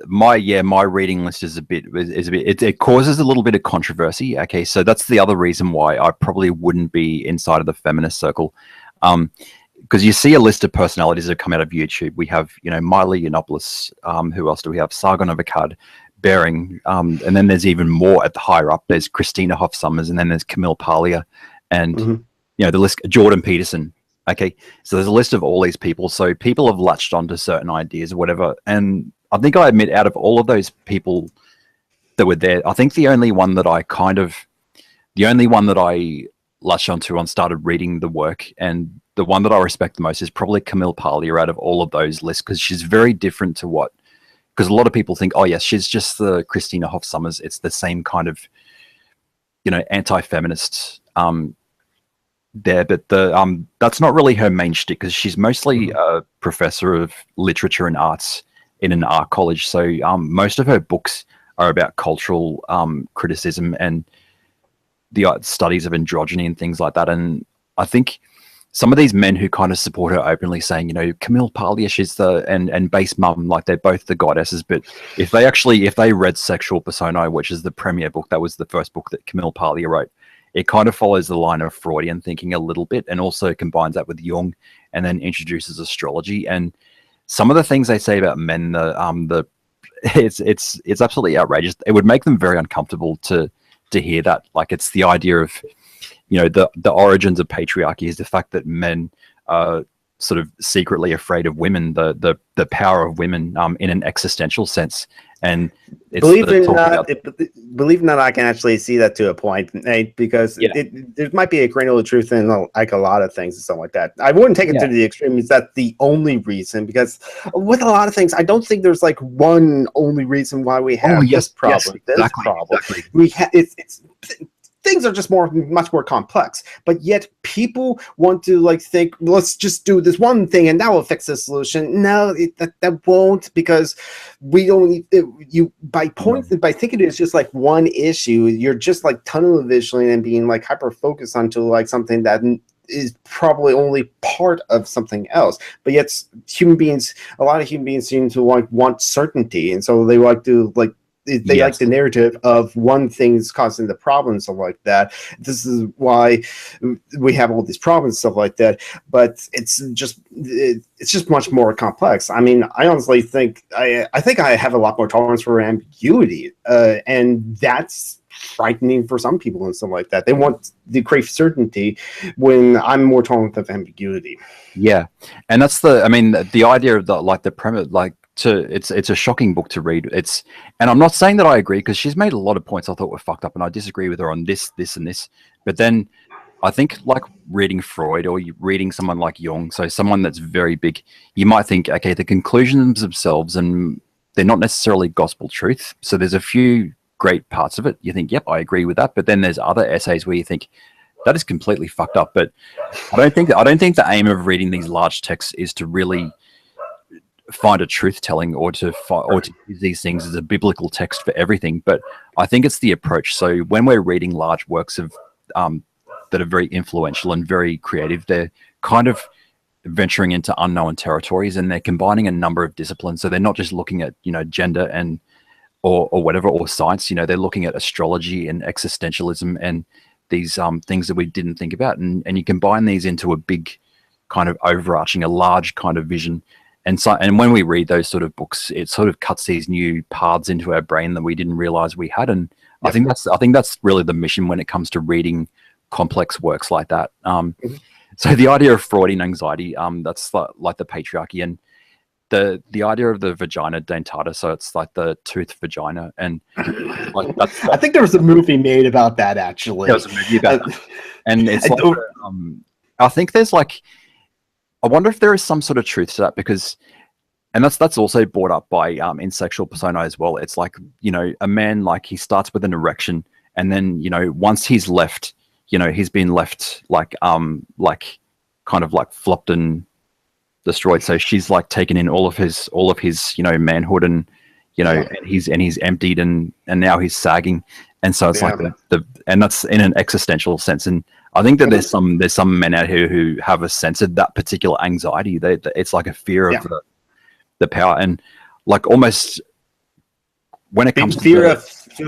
my reading list is a bit it causes a little bit of controversy. Okay, so that's the other reason why I probably wouldn't be inside of the feminist circle, because you see a list of personalities that come out of YouTube. We have, you know, Miley Yiannopoulos, who else do we have? Sargon of Akkad, Bering, and then there's even more at the higher up. There's Christina Hoff Sommers, and then there's Camille Paglia, and you know, the list, Jordan Peterson. Okay, so there's a list of all these people. So people have latched onto certain ideas or whatever, and I think I admit out of all of those people that were there, I think the only one that I latched onto and started reading the work, and the one that I respect the most is probably Camille Paglia out of all of those lists, because she's very different to because a lot of people think, oh yes, she's just the Christina Hoff Sommers. It's the same kind of, you know, anti-feminist there, but that's not really her main shtick, because she's mostly a professor of literature and arts in an art college. So most of her books are about cultural criticism and the studies of androgyny and things like that. And I think some of these men who kind of support her openly, saying, you know, Camille Paglia, she's and Base Mum, like they're both the goddesses. But if they read Sexual Persona, which is the premiere book, that was the first book that Camille Paglia wrote, it kind of follows the line of Freudian thinking a little bit, and also combines that with Jung, and then introduces astrology. And some of the things they say about men, it's absolutely outrageous. It would make them very uncomfortable to hear that. Like, it's the idea of, you know, the origins of patriarchy is the fact that men are sort of secretly afraid of women, the power of women in an existential sense. And it's
believe it or not, I can actually see that to a point, Nate, because there might be a grain of truth in like a lot of things and stuff like that. I wouldn't take it to the extreme. Is that the only reason? Because with a lot of things, I don't think there's like one only reason why we have this problem.
Exactly.
We it's things are just much more complex, but yet people want to like think, let's just do this one thing and that will fix the solution. No, that won't, because we don't. By thinking it's just like one issue, you're just like tunnel visioning and being like hyper focused onto like something that is probably only part of something else. But yet, a lot of human beings seem to like want certainty, and so they like to like. They like the narrative of one thing's causing the problem, stuff like that. This is why we have all these problems, stuff like that. But it's just much more complex. I mean, I honestly think I think I have a lot more tolerance for ambiguity, and that's frightening for some people and stuff like that. They want the crave certainty when I'm more tolerant of ambiguity.
Yeah, and that's the idea of the premise, like. It's a shocking book to read. And I'm not saying that I agree, because she's made a lot of points I thought were fucked up, and I disagree with her on this, and this. But then I think like reading Freud or reading someone like Jung, so someone that's very big, you might think, okay, the conclusions themselves, and they're not necessarily gospel truth. So there's a few great parts of it. You think, yep, I agree with that. But then there's other essays where you think, that is completely fucked up. But I don't think the aim of reading these large texts is to really find a truth telling, or to use these things as a biblical text for everything. But I think it's the approach. So when we're reading large works of that are very influential and very creative, they're kind of venturing into unknown territories, and they're combining a number of disciplines. So they're not just looking at, you know, gender and or whatever, or science. You know, they're looking at astrology and existentialism and
these things that we didn't think about, and you combine these into a big kind of overarching, a large kind of vision. And so, and when we read those sort of books, it sort of cuts these new paths into our brain that we didn't realize we had. And I think that's really the mission when it comes to reading complex works like that. So the idea of Freudian anxiety, that's like the patriarchy, and the idea of the vagina dentata, so it's like the toothed vagina, and like that's
I think there was a movie made about that, actually.
There was a movie about that. And it's like, I think there's like, I wonder if there is some sort of truth to that, because, and that's also brought up by in Sexual Persona as well. It's like, you know, a man, like, he starts with an erection, and then, you know, once he's left, you know, he's been left like kind of like flopped and destroyed. So she's like taken in all of his you know, manhood, and you know, and he's emptied, and now he's sagging. And so it's like and that's in an existential sense. And I think that there's some men out here who have a sense of that particular anxiety. It's like a fear of the power, and like almost when it comes to
fear of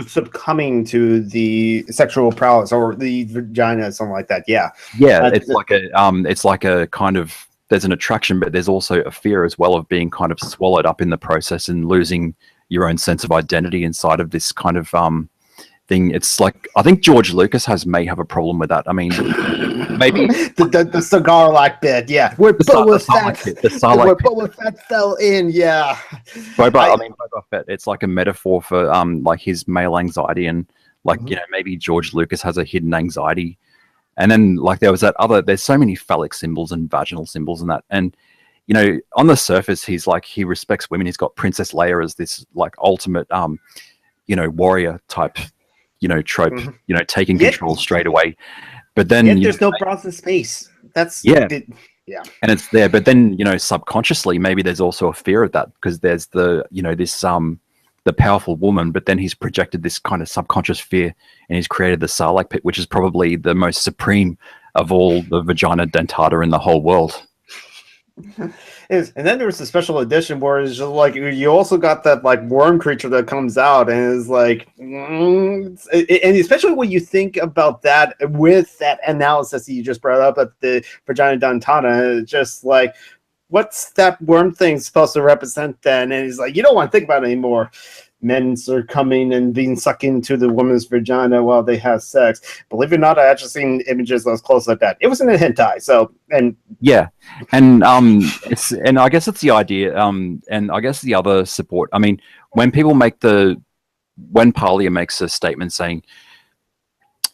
succumbing to the sexual prowess or the vagina, something like that.
It's like a kind of, there's an attraction, but there's also a fear as well of being kind of swallowed up in the process and losing your own sense of identity inside of this kind of thing. It's like, I think George Lucas may have a problem with that. I mean, maybe
the cigar like bit, where Boba Fett fell in,
Boba Fett. It's like a metaphor for like his male anxiety, and like you know, maybe George Lucas has a hidden anxiety. And then like there's so many phallic symbols and vaginal symbols and that, and you know, on the surface he respects women. He's got Princess Leia as this like ultimate you know, warrior type, you know, trope, you know, taking control straight away. But then
there's no bras in space. That's
and it's there. But then, you know, subconsciously maybe there's also a fear of that, because there's the, you know, this the powerful woman, but then he's projected this kind of subconscious fear, and he's created the Sarlacc pit, which is probably the most supreme of all the vagina dentata in the whole world.
And then there's a special edition where it's just like you also got that like worm creature that comes out and is like, and especially when you think about that with that analysis that you just brought up at the vagina dentata, it's just like, what's that worm thing supposed to represent then? And he's like, you don't want to think about it anymore. Men are coming and being sucked into the woman's vagina while they have sex. Believe it or not, I actually seen images that was close like that. It was in a hentai, so and
it's, and I guess it's the idea, and I guess the other support. I mean, when Parlia makes a statement saying,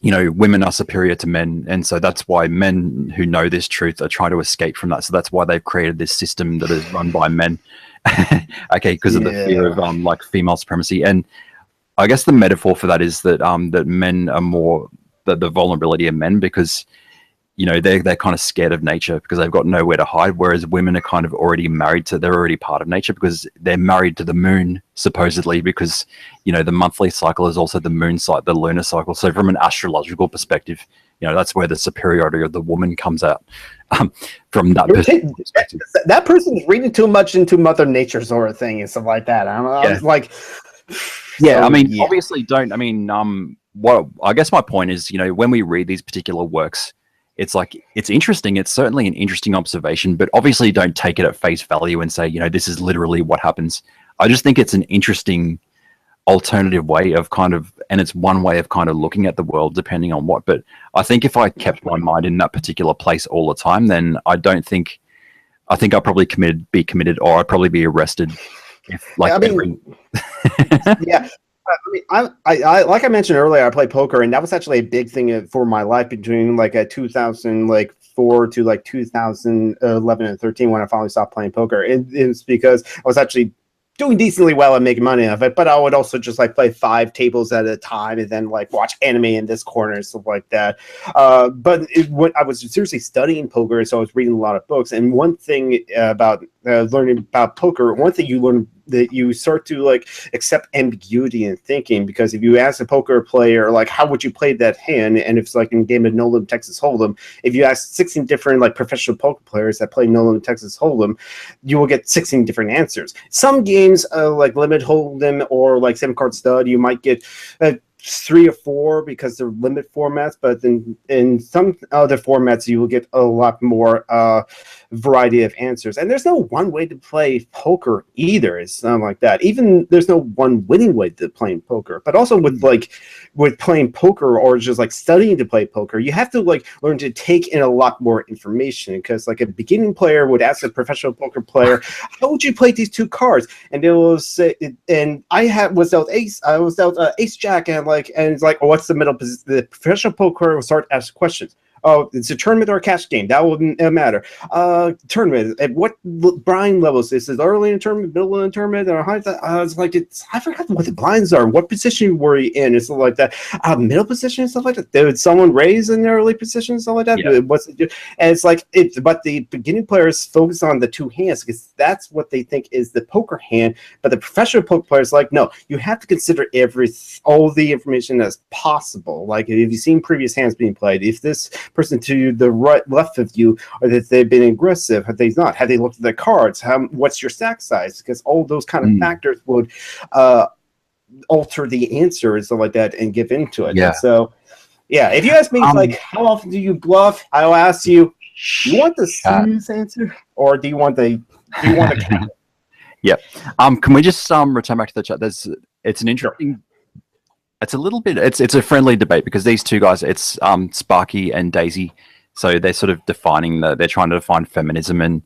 you know, women are superior to men, and so that's why men who know this truth are trying to escape from that. So that's why they've created this system that is run by men. Okay, because of the fear of like female supremacy. And I guess the metaphor for that is that that men are more the vulnerability of men, because you know, they're kind of scared of nature because they've got nowhere to hide, whereas women are kind of already they're already part of nature because they're married to the moon, supposedly, because, you know, the monthly cycle is also the moon cycle, the lunar cycle. So from an astrological perspective, you know, that's where the superiority of the woman comes out. From that perspective.
That person's reading too much into Mother Nature sort of thing and stuff like that. I was like,
obviously what I guess my point is, you know, when we read these particular works, it's like, it's interesting. It's certainly an interesting observation, but obviously don't take it at face value and say, you know, this is literally what happens. I just think it's an interesting alternative way of kind of, and it's one way of kind of looking at the world depending on what, but I think if I kept my mind in that particular place all the time, then I think I'd probably be committed, or I'd probably be arrested. If, like,
I like I mentioned earlier, I play poker, and that was actually a big thing for my life between like 2004 to like 2011 and 13 when I finally stopped playing poker. It's because I was actually doing decently well at making money off it, but I would also just like play 5 tables at a time and then like watch anime in this corner and stuff like that. But when I was seriously studying poker, so I was reading a lot of books, and one thing about learning about poker, one thing you learn that you start to like accept ambiguity in thinking, because if you ask a poker player like how would you play that hand, and if it's like in game of No Limit Texas Hold'em, if you ask 16 different like professional poker players that play No Limit Texas Hold'em, you will get 16 different answers. Some games like Limit Hold'em or like 7 Card Stud, you might get 3 or 4 because they're limit formats, but then in some other formats you will get a lot more variety of answers. And there's no one way to play poker either. It's not like that. Even there's no one winning way to playing poker. But also with playing poker or just like studying to play poker, you have to like learn to take in a lot more information, because like a beginning player would ask a professional poker player, how would you play these 2 cards? And they will say, and I was dealt ace ace jack, and it's like, oh, what's the middle position? The professional poker will start asking questions. Oh, it's a tournament or a cash game. That wouldn't matter. Tournament. At what blind levels? Is it early in the tournament, middle in the tournament, or high? I forgot what the blinds are. What position were you in? And stuff like that. Middle position and stuff like that. Did someone raise in the early position and stuff like that?
Yeah.
What's it do? And it's like but the beginning players focus on the 2 hands because that's what they think is the poker hand. But the professional poker players like, no, you have to consider all the information as possible. Like if you've seen previous hands being played, if this person to the left of you, or that they've been aggressive, have they not? Have they looked at their cards? What's your stack size? Because all those kind of factors would alter the answer and stuff like that and give into it.
Yeah.
And so, yeah, if you ask me, like, how often do you bluff? I'll ask you, do you want the serious answer, or do you want the cat?
Yep. Can we just return back to the chat? It's an interesting. It's a little bit. It's a friendly debate because these 2 guys, it's Sparky and Daisy, so they're sort of defining they're trying to define feminism, and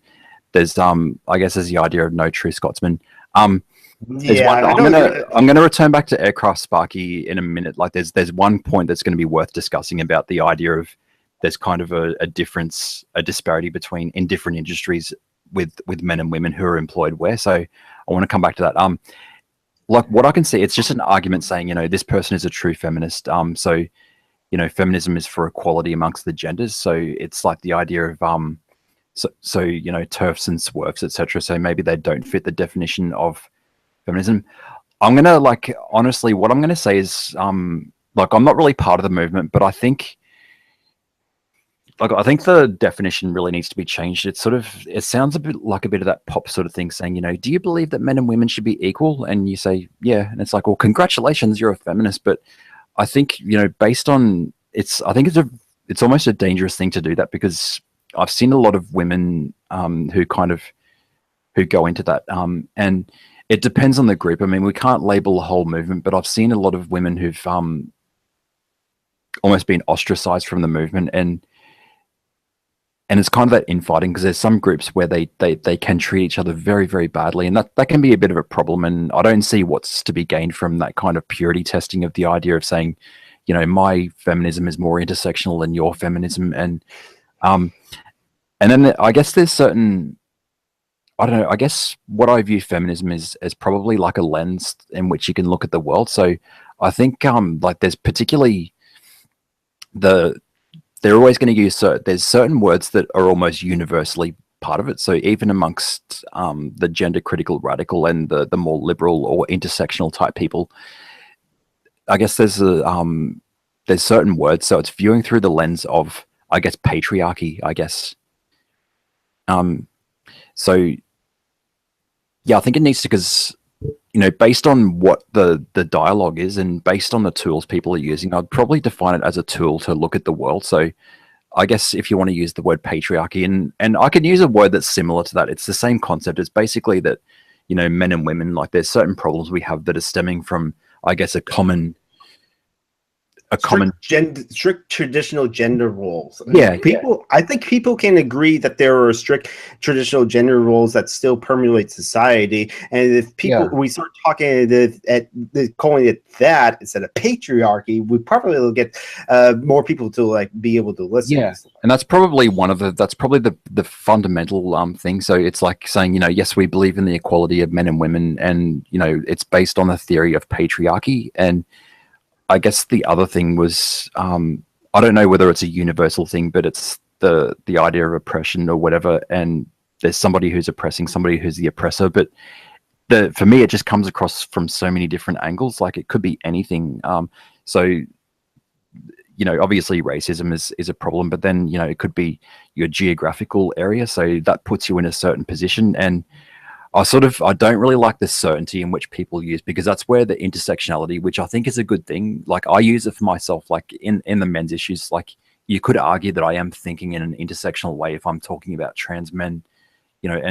there's I guess there's the idea of no true Scotsman. I'm gonna return back to aircraft Sparky in a minute. Like there's one point that's going to be worth discussing about the idea of there's kind of a disparity between in different industries with men and women who are employed where. So I want to come back to that. Like what I can see, it's just an argument saying, this person is a true feminist. So, feminism is for equality amongst the genders. So it's like the idea of, turfs and swerves, etc. So maybe they don't fit the definition of feminism. I'm going to honestly, what I'm going to say is, I'm not really part of the movement, but I think the definition really needs to be changed. It sounds a bit of that pop sort of thing saying, do you believe that men and women should be equal? And you say, yeah. And it's like, well, congratulations, you're a feminist. But I think, based on I think it's almost a dangerous thing to do that, because I've seen a lot of women who go into that. And it depends on the group. I mean, we can't label the whole movement, but I've seen a lot of women who've almost been ostracized from the movement. And it's kind of that infighting, because there's some groups where they can treat each other very, very badly. And that can be a bit of a problem. And I don't see what's to be gained from that kind of purity testing of the idea of saying, my feminism is more intersectional than your feminism. And then I guess there's certain, I don't know, I guess what I view feminism is probably like a lens in which you can look at the world. So I think there's particularly they're always going to use, there's certain words that are almost universally part of it. So even amongst the gender critical radical and the more liberal or intersectional type people, I guess there's certain words. So it's viewing through the lens of, I guess, patriarchy, I guess. So yeah, I think it needs to, because, based on what the dialogue is and based on the tools people are using, I'd probably define it as a tool to look at the world. So I guess if you want to use the word patriarchy, and I can use a word that's similar to that, it's the same concept. It's basically that, men and women, like there's certain problems we have that are stemming from, I guess, a common
strict traditional gender roles.
Yeah,
I think people can agree that there are strict traditional gender roles that still permeate society, and if we start talking calling it that instead of patriarchy, we probably will get more people to be able to listen.
Yeah, and that's probably the fundamental thing. So it's like saying, yes, we believe in the equality of men and women, and it's based on the theory of patriarchy. And I guess the other thing was, I don't know whether it's a universal thing, but it's the idea of oppression or whatever. And there's somebody who's oppressing somebody who's the oppressor. But for me, it just comes across from so many different angles. Like it could be anything. So, obviously racism is a problem, but then, it could be your geographical area. So that puts you in a certain position. And
I don't really like the certainty in which people use, because that's where the intersectionality, which I think is a good thing. Like I use it for myself, like in the men's issues, like you could argue that I am thinking in an intersectional way if I'm talking about trans men, you know,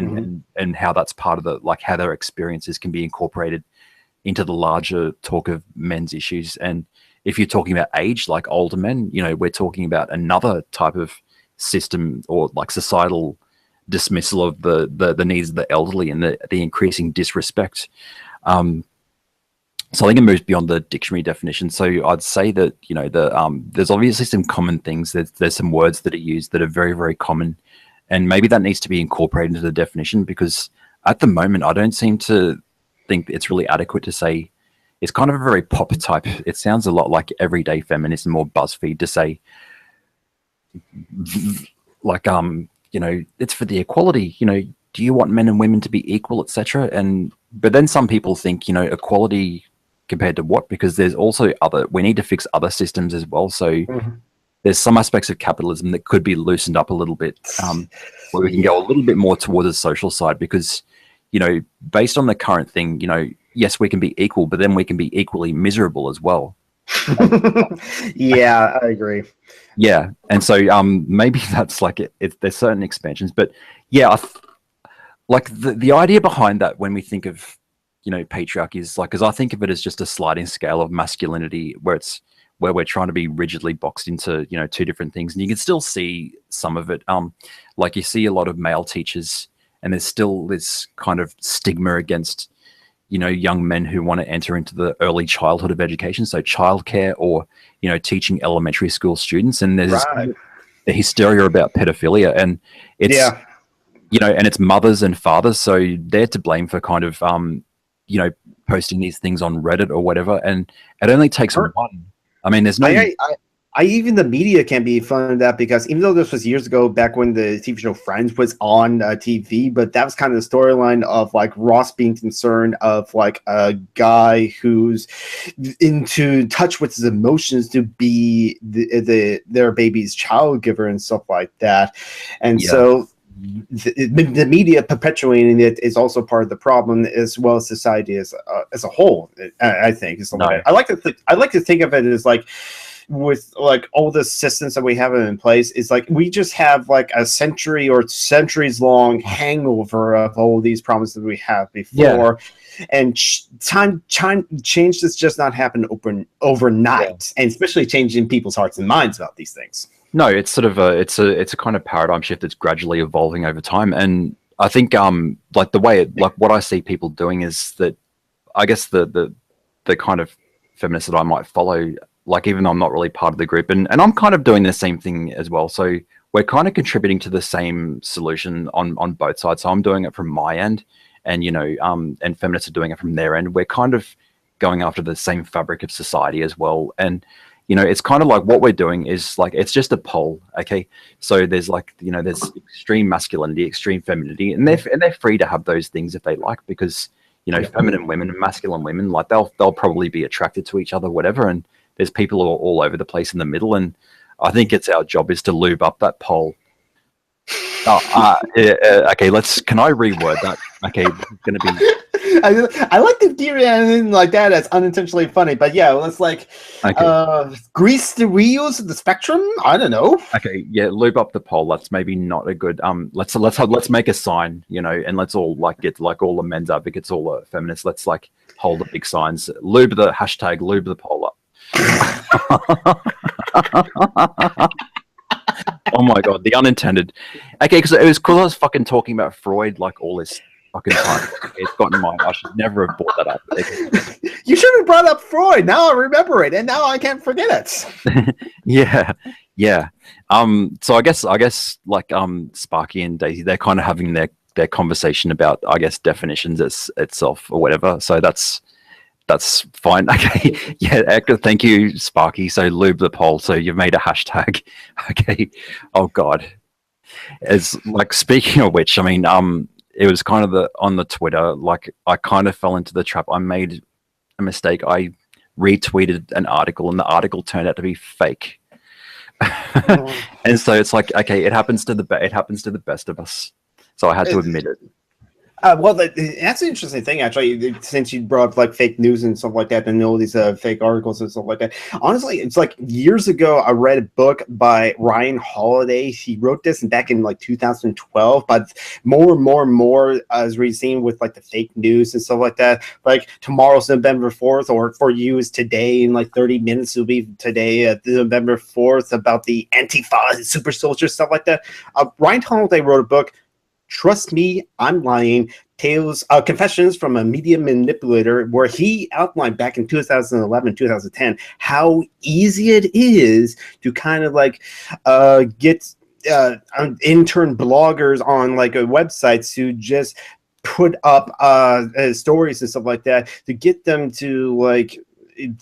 and how that's part of the, like how their experiences can be incorporated into the larger talk of men's issues. And if you're talking about age, like older men, you know, we're talking about another type of system or like societal dismissal of the needs of the elderly and the increasing disrespect. So I think it moves beyond the dictionary definition. So I'd say that, you know, there's obviously some common things. There's some words that are used that are very, very common, and maybe that needs to be incorporated into the definition, because at the moment I don't seem to think it's really adequate to say. It's kind of a very pop type. It sounds a lot like Everyday Feminism or BuzzFeed to say, like, you know, it's for the equality. You know, do you want men and women to be equal, etc.? But then some people think, you know, equality compared to what? Because there's also we need to fix other systems as well. So there's some aspects of capitalism that could be loosened up a little bit, where we can go a little bit more towards the social side, because, you know, based on the current thing, you know, yes, we can be equal, but then we can be equally miserable as well.
Yeah, I agree.
Yeah, and so maybe that's like there's certain expansions, but yeah, like the idea behind that when we think of, you know, patriarchy is like, because I think of it as just a sliding scale of masculinity where we're trying to be rigidly boxed into, you know, two different things, and you can still see some of it. Like you see a lot of male teachers, and there's still this kind of stigma against, you know, young men who want to enter into the early childhood of education, so childcare or, you know, teaching elementary school students, and there's the hysteria about pedophilia, and it's you know, and it's mothers and fathers, so they're to blame for kind of you know, posting these things on Reddit or whatever, and it only takes one. I mean, there's no.
I even the media can be fun of that, because even though this was years ago, back when the TV show Friends was on TV, but that was kind of the storyline of like Ross being concerned of like a guy who's into touch with his emotions to be their baby's child giver and stuff like that, and so. The media perpetuating it is also part of the problem, as well as society as a whole. I think is I like to think of it as like, with like all the systems that we have in place, is like we just have like a century or centuries long hangover of all these problems that we have before. And change does just not happen overnight, and especially changing people's hearts and minds about these things.
No, it's sort of it's a kind of paradigm shift that's gradually evolving over time, and I think like the way like what I see people doing is that, I guess the kind of feminists that I might follow, like even though I'm not really part of the group, and I'm kind of doing the same thing as well. So we're kind of contributing to the same solution on both sides. So I'm doing it from my end, and you know, and feminists are doing it from their end. We're kind of going after the same fabric of society as well, and you know, it's kind of like what we're doing is like, it's just a pole, okay? So there's like, you know, there's extreme masculinity, extreme femininity, and they're free to have those things if they like, because, you know, feminine women and masculine women, like they'll probably be attracted to each other, whatever. And there's people all over the place in the middle, and I think it's our job is to lube up that pole. Okay, can I reword that? Okay, it's gonna be.
I like the theory and like that as unintentionally funny, but yeah, let's like grease the wheels of the spectrum. I don't know.
Okay, yeah, lube up the pole. That's maybe not a good. Let's make a sign, you know, and let's all like get like all the men's advocates, all the feminists. Let's like hold the big signs. Lube the pole up. Oh my god, the unintended. Okay, because I was fucking talking about Freud like all this fucking time. It's gotten my. I should never have brought that up.
You should have brought up Freud. Now I remember it, and now I can't forget it.
yeah. So I guess like Sparky and Daisy, they're kind of having their conversation about, I guess, definitions itself or whatever. So that's fine. Okay. Yeah. Thank you, Sparky. So lube the poll. So you've made a hashtag. Okay. Oh God. It's like, speaking of which, I mean, it was kind of on the Twitter, like I kind of fell into the trap. I made a mistake. I retweeted an article, and the article turned out to be fake. And so it's like, okay, it happens to the best of us. So I had to admit it.
Well, that's an interesting thing, actually. Since you brought up like fake news and stuff like that, and all these fake articles and stuff like that. Honestly, it's like years ago, I read a book by Ryan Holiday. He wrote this back in like 2012. But more and more and more, as we've seen with like the fake news and stuff like that, like tomorrow's November 4th, or for you is today in like 30 minutes. It'll be today, November 4th, about the Antifa super soldiers, stuff like that. Ryan Holiday wrote a book. Trust Me, I'm Lying, Confessions from a Media Manipulator, where he outlined back in 2011, 2010, how easy it is to kind of like get intern bloggers on like a website to just put up stories and stuff like that to get them to like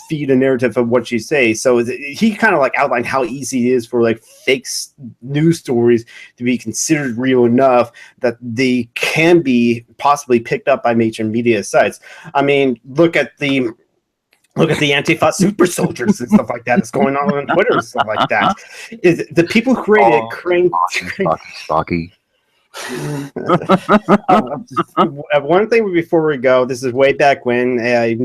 feed a narrative of what you say. So he kind of like outlined how easy it is for like fake news stories to be considered real enough that they can be possibly picked up by major media sites. I mean, look at the Antifa super soldiers and stuff like that that's going on Twitter and stuff like that. The people who created
Sparky.
One thing before we go, this is way back when I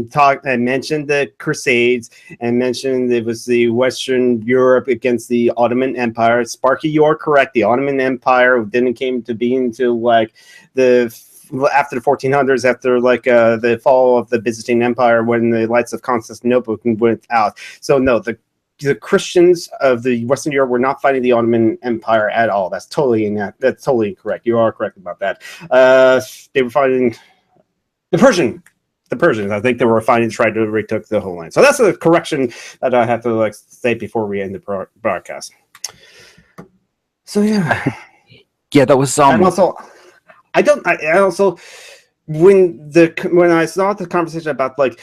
mentioned the Crusades and mentioned it was the Western Europe against the Ottoman Empire. Sparky, you're correct. The Ottoman Empire didn't came to be until like after the 1400s, after like the fall of the Byzantine Empire, when the lights of Constantinople went out. So no, the Christians of the Western Europe were not fighting the Ottoman Empire at all. That's totally incorrect. You are correct about that. They were fighting the Persians. I think they were fighting to try to retook the whole land. So that's a correction that I have to like say before we end the broadcast. So yeah,
yeah, that was
And also, I also when I saw the conversation about like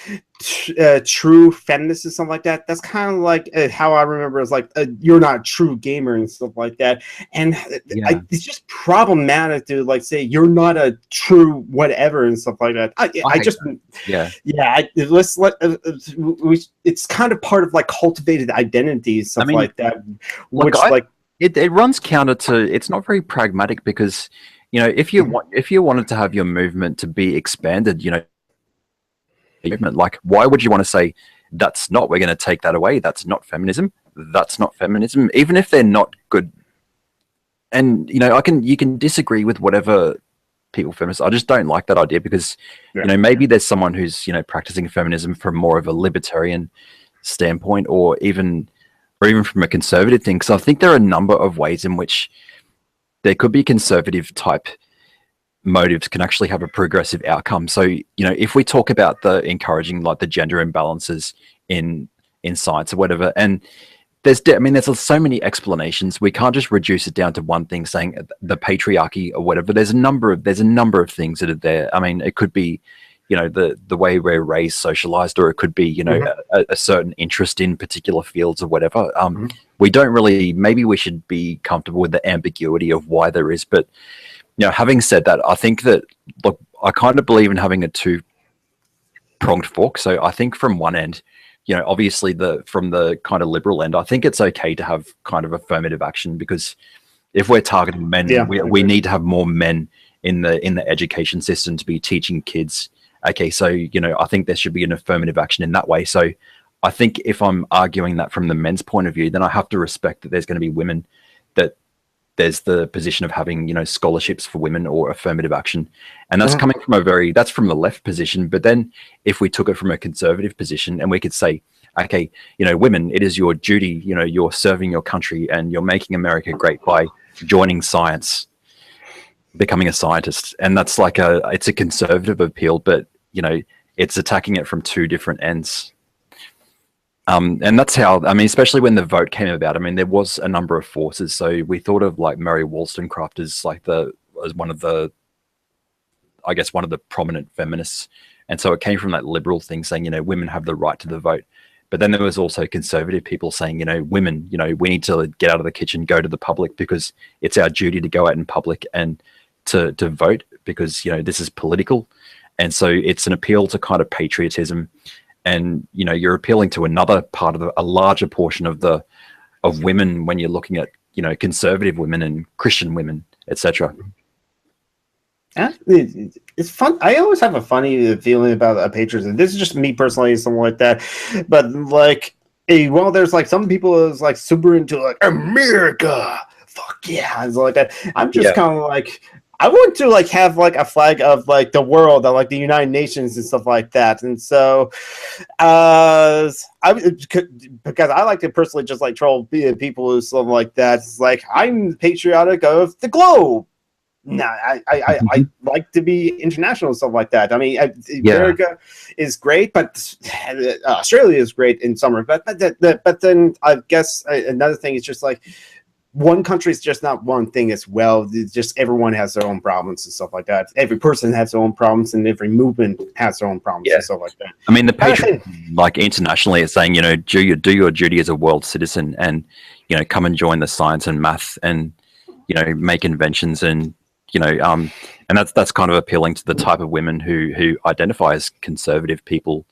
true feminists and stuff like that, that's kind of like how I remember is like you're not a true gamer and stuff like that, and it's just problematic to like say you're not a true whatever and stuff like that. It's kind of part of like cultivated identity and stuff like that, which
it runs counter to. It's not very pragmatic because, you know, if you wanted to have your movement to be expanded, you know, movement, like, why would you want to say that's not, we're going to take that away, that's not feminism, even if they're not good? And you know, you can disagree with whatever people feminists. I just don't like that idea because you know, maybe there's someone who's, you know, practicing feminism from more of a libertarian standpoint, or even from a conservative thing. So I think there are a number of ways in which there could be conservative type motives can actually have a progressive outcome. So, you know, if we talk about the encouraging like the gender imbalances in science or whatever, and there's so many explanations. We can't just reduce it down to one thing, saying the patriarchy or whatever. There's a number of things that are there. I mean, it could be, you know, the way we're raised, socialized, or it could be, you know, a certain interest in particular fields or whatever. We don't really, maybe we should be comfortable with the ambiguity of why there is. But, you know, having said that, I think that, look, I kind of believe in having a two-pronged fork. So I think from one end, you know, obviously from the kind of liberal end, I think it's okay to have kind of affirmative action, because if we're targeting men, we need to have more men in the education system to be teaching kids. Okay, so, you know, I think there should be an affirmative action in that way. So I think if I'm arguing that from the men's point of view, then I have to respect that there's going to be women, that there's the position of having, you know, scholarships for women or affirmative action. And that's coming from that's from the left position. But then if we took it from a conservative position and we could say, okay, you know, women, it is your duty, you know, you're serving your country and you're making America great by joining science, becoming a scientist. And that's like it's a conservative appeal, but, you know, it's attacking it from two different ends. And that's how, I mean, especially when the vote came about, I mean, there was a number of forces. So we thought of like Mary Wollstonecraft as like as one of the prominent feminists. And so it came from that liberal thing saying, you know, women have the right to the vote. But then there was also conservative people saying, you know, women, you know, we need to get out of the kitchen, go to the public, because it's our duty to go out in public and to vote, because, you know, this is political. And so it's an appeal to kind of patriotism. And, you know, you're appealing to another part of a larger portion of women when you're looking at, you know, conservative women and Christian women, etc.
It's fun. I always have a funny feeling about patriotism. This is just me personally, something like that. But like, well, there's like some people is like super into like America. Fuck yeah, and stuff like that. I'm just kind of like, I want to like have like a flag of like the world, of like the United Nations and stuff like that. And so, because I like to personally just like troll people or something like that. It's like, I'm patriotic of the globe. No, I like to be international and stuff like that. I mean, America is great, but Australia is great in summer. But then I guess another thing is just like, one country is just not one thing as well. It's just everyone has their own problems and stuff like that. Every person has their own problems, and every movement has their own problems and stuff like that.
I mean, the patriotism, like internationally, it's saying, you know, do your duty as a world citizen, and you know, come and join the science and math, and you know, make inventions, and you know, and that's kind of appealing to the type of women who identify as conservative people,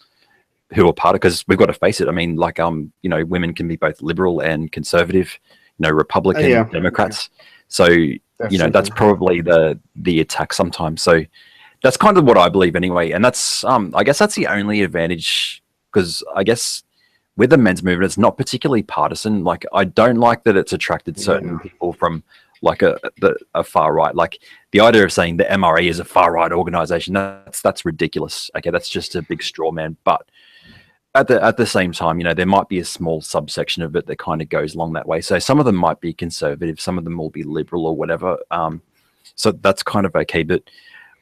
who are part of, because we've got to face it. I mean, like you know, women can be both liberal and conservative. You know, Republican, Democrats. So, you know, that's probably the attack sometimes. So that's kind of what I believe anyway. And that's, I guess that's the only advantage, because I guess with the men's movement, it's not particularly partisan. Like, I don't like that it's attracted certain people from like a far right. Like the idea of saying the MRA is a far right organization, that's ridiculous. Okay, that's just a big straw man. But at the same time, you know, there might be a small subsection of it that kind of goes along that way. So some of them might be conservative, some of them will be liberal or whatever. So that's kind of okay. But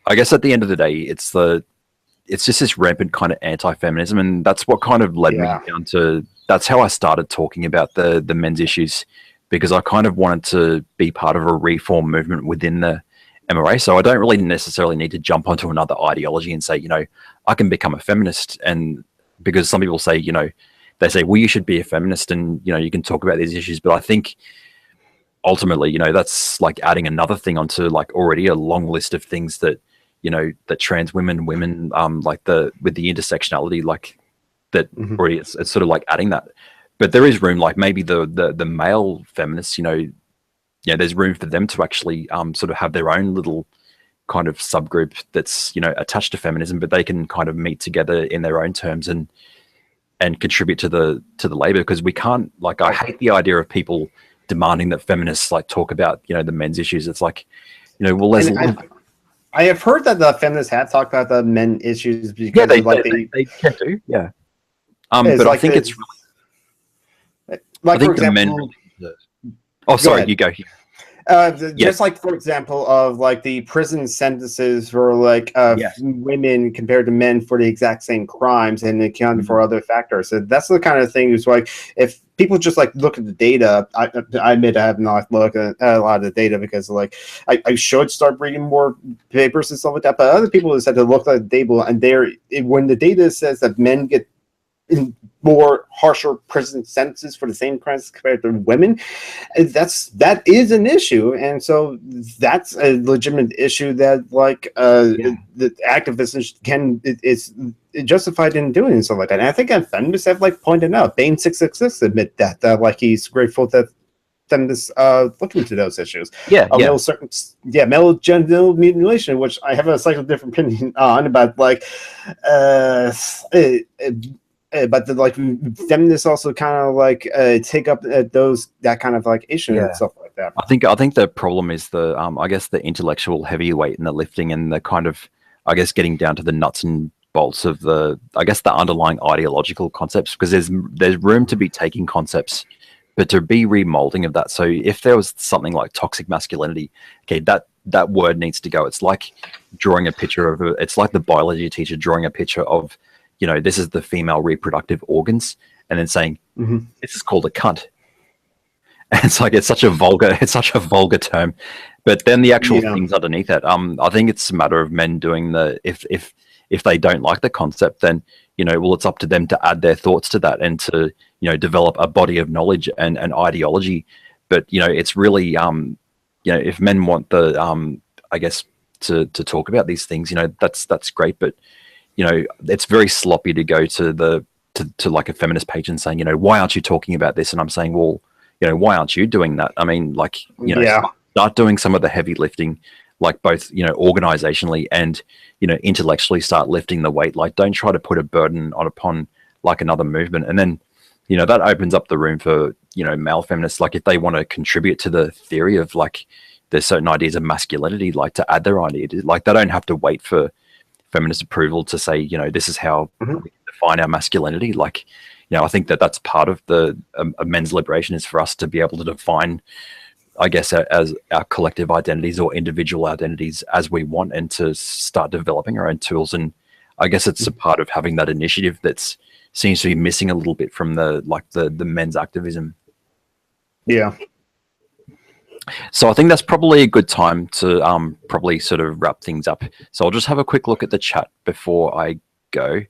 I guess at the end of the day, it's just this rampant kind of anti-feminism, and that's what kind of led me down to. That's how I started talking about the men's issues, because I kind of wanted to be part of a reform movement within the MRA. So I don't really necessarily need to jump onto another ideology and say, you know, I can become a feminist. And because some people say, you know, they say, well, you should be a feminist and, you know, you can talk about these issues. But I think ultimately, you know, that's like adding another thing onto like already a long list of things that, you know, that trans women, like with the intersectionality, like that already it's sort of like adding that. But there is room, like maybe the male feminists, you know, there's room for them to actually sort of have their own little kind of subgroup that's, you know, attached to feminism, but they can kind of meet together in their own terms and contribute to the labor, because we can't, like, I hate the idea of people demanding that feminists like talk about, you know, the men's issues. It's like, you know, well,
I have heard that the feminists have talked about the men issues because
they can do, but like I think it's really,
like,
I think
for example,
the men really, oh, sorry, you go here.
Just like, for example, of like the prison sentences for like women compared to men for the exact same crimes, and accounted for other factors. So that's the kind of thing. Is like, if people just like look at the data, I admit I have not looked at a lot of the data, because like I should start reading more papers and stuff like that. But other people have said to look at the data, and when the data says that men get in more harsher prison sentences for the same crimes compared to women, that is an issue, and so that's a legitimate issue that like the activists is justified in doing and stuff like that. And I think feminists have like pointed out, Bane 666 admit that like he's grateful that feminists look into those issues. Male genital mutilation, which I have a slightly different opinion on, but like but the, like, feminists also kind of like take up that kind of like issue and stuff like that.
I think the problem is the I guess the intellectual heavyweight and the lifting and the kind of, I guess, getting down to the nuts and bolts of the, I guess, the underlying ideological concepts, because there's room to be taking concepts, but to be remolding of that. So if there was something like toxic masculinity, okay, that word needs to go. It's like drawing a picture of it's like the biology teacher drawing a picture of, you know, this is the female reproductive organs, and then saying this is called a cunt. And it's like it's such a vulgar term, but then the actual things underneath it. I think it's a matter of men doing if they don't like the concept, then, you know, well, it's up to them to add their thoughts to that and to, you know, develop a body of knowledge and ideology. But, you know, it's really you know, if men want the I guess to talk about these things, you know, that's great, but, you know, it's very sloppy to go to like a feminist page and saying, you know, why aren't you talking about this? And I'm saying, well, you know, why aren't you doing that? I mean, like, you know, start doing some of the heavy lifting, like both, you know, organizationally and, you know, intellectually start lifting the weight. Like, don't try to put a burden upon like another movement. And then, you know, that opens up the room for, you know, male feminists. Like, if they want to contribute to the theory of like there's certain ideas of masculinity, like to add their idea, like they don't have to wait for feminist approval to say, you know, this is how we define our masculinity. Like, you know, I think that that's part of the men's liberation, is for us to be able to define, I guess, as our collective identities or individual identities as we want, and to start developing our own tools. And I guess it's a part of having that initiative that's seems to be missing a little bit from the men's activism.
Yeah.
So I think that's probably a good time to probably sort of wrap things up. So I'll just have a quick look at the chat before I go.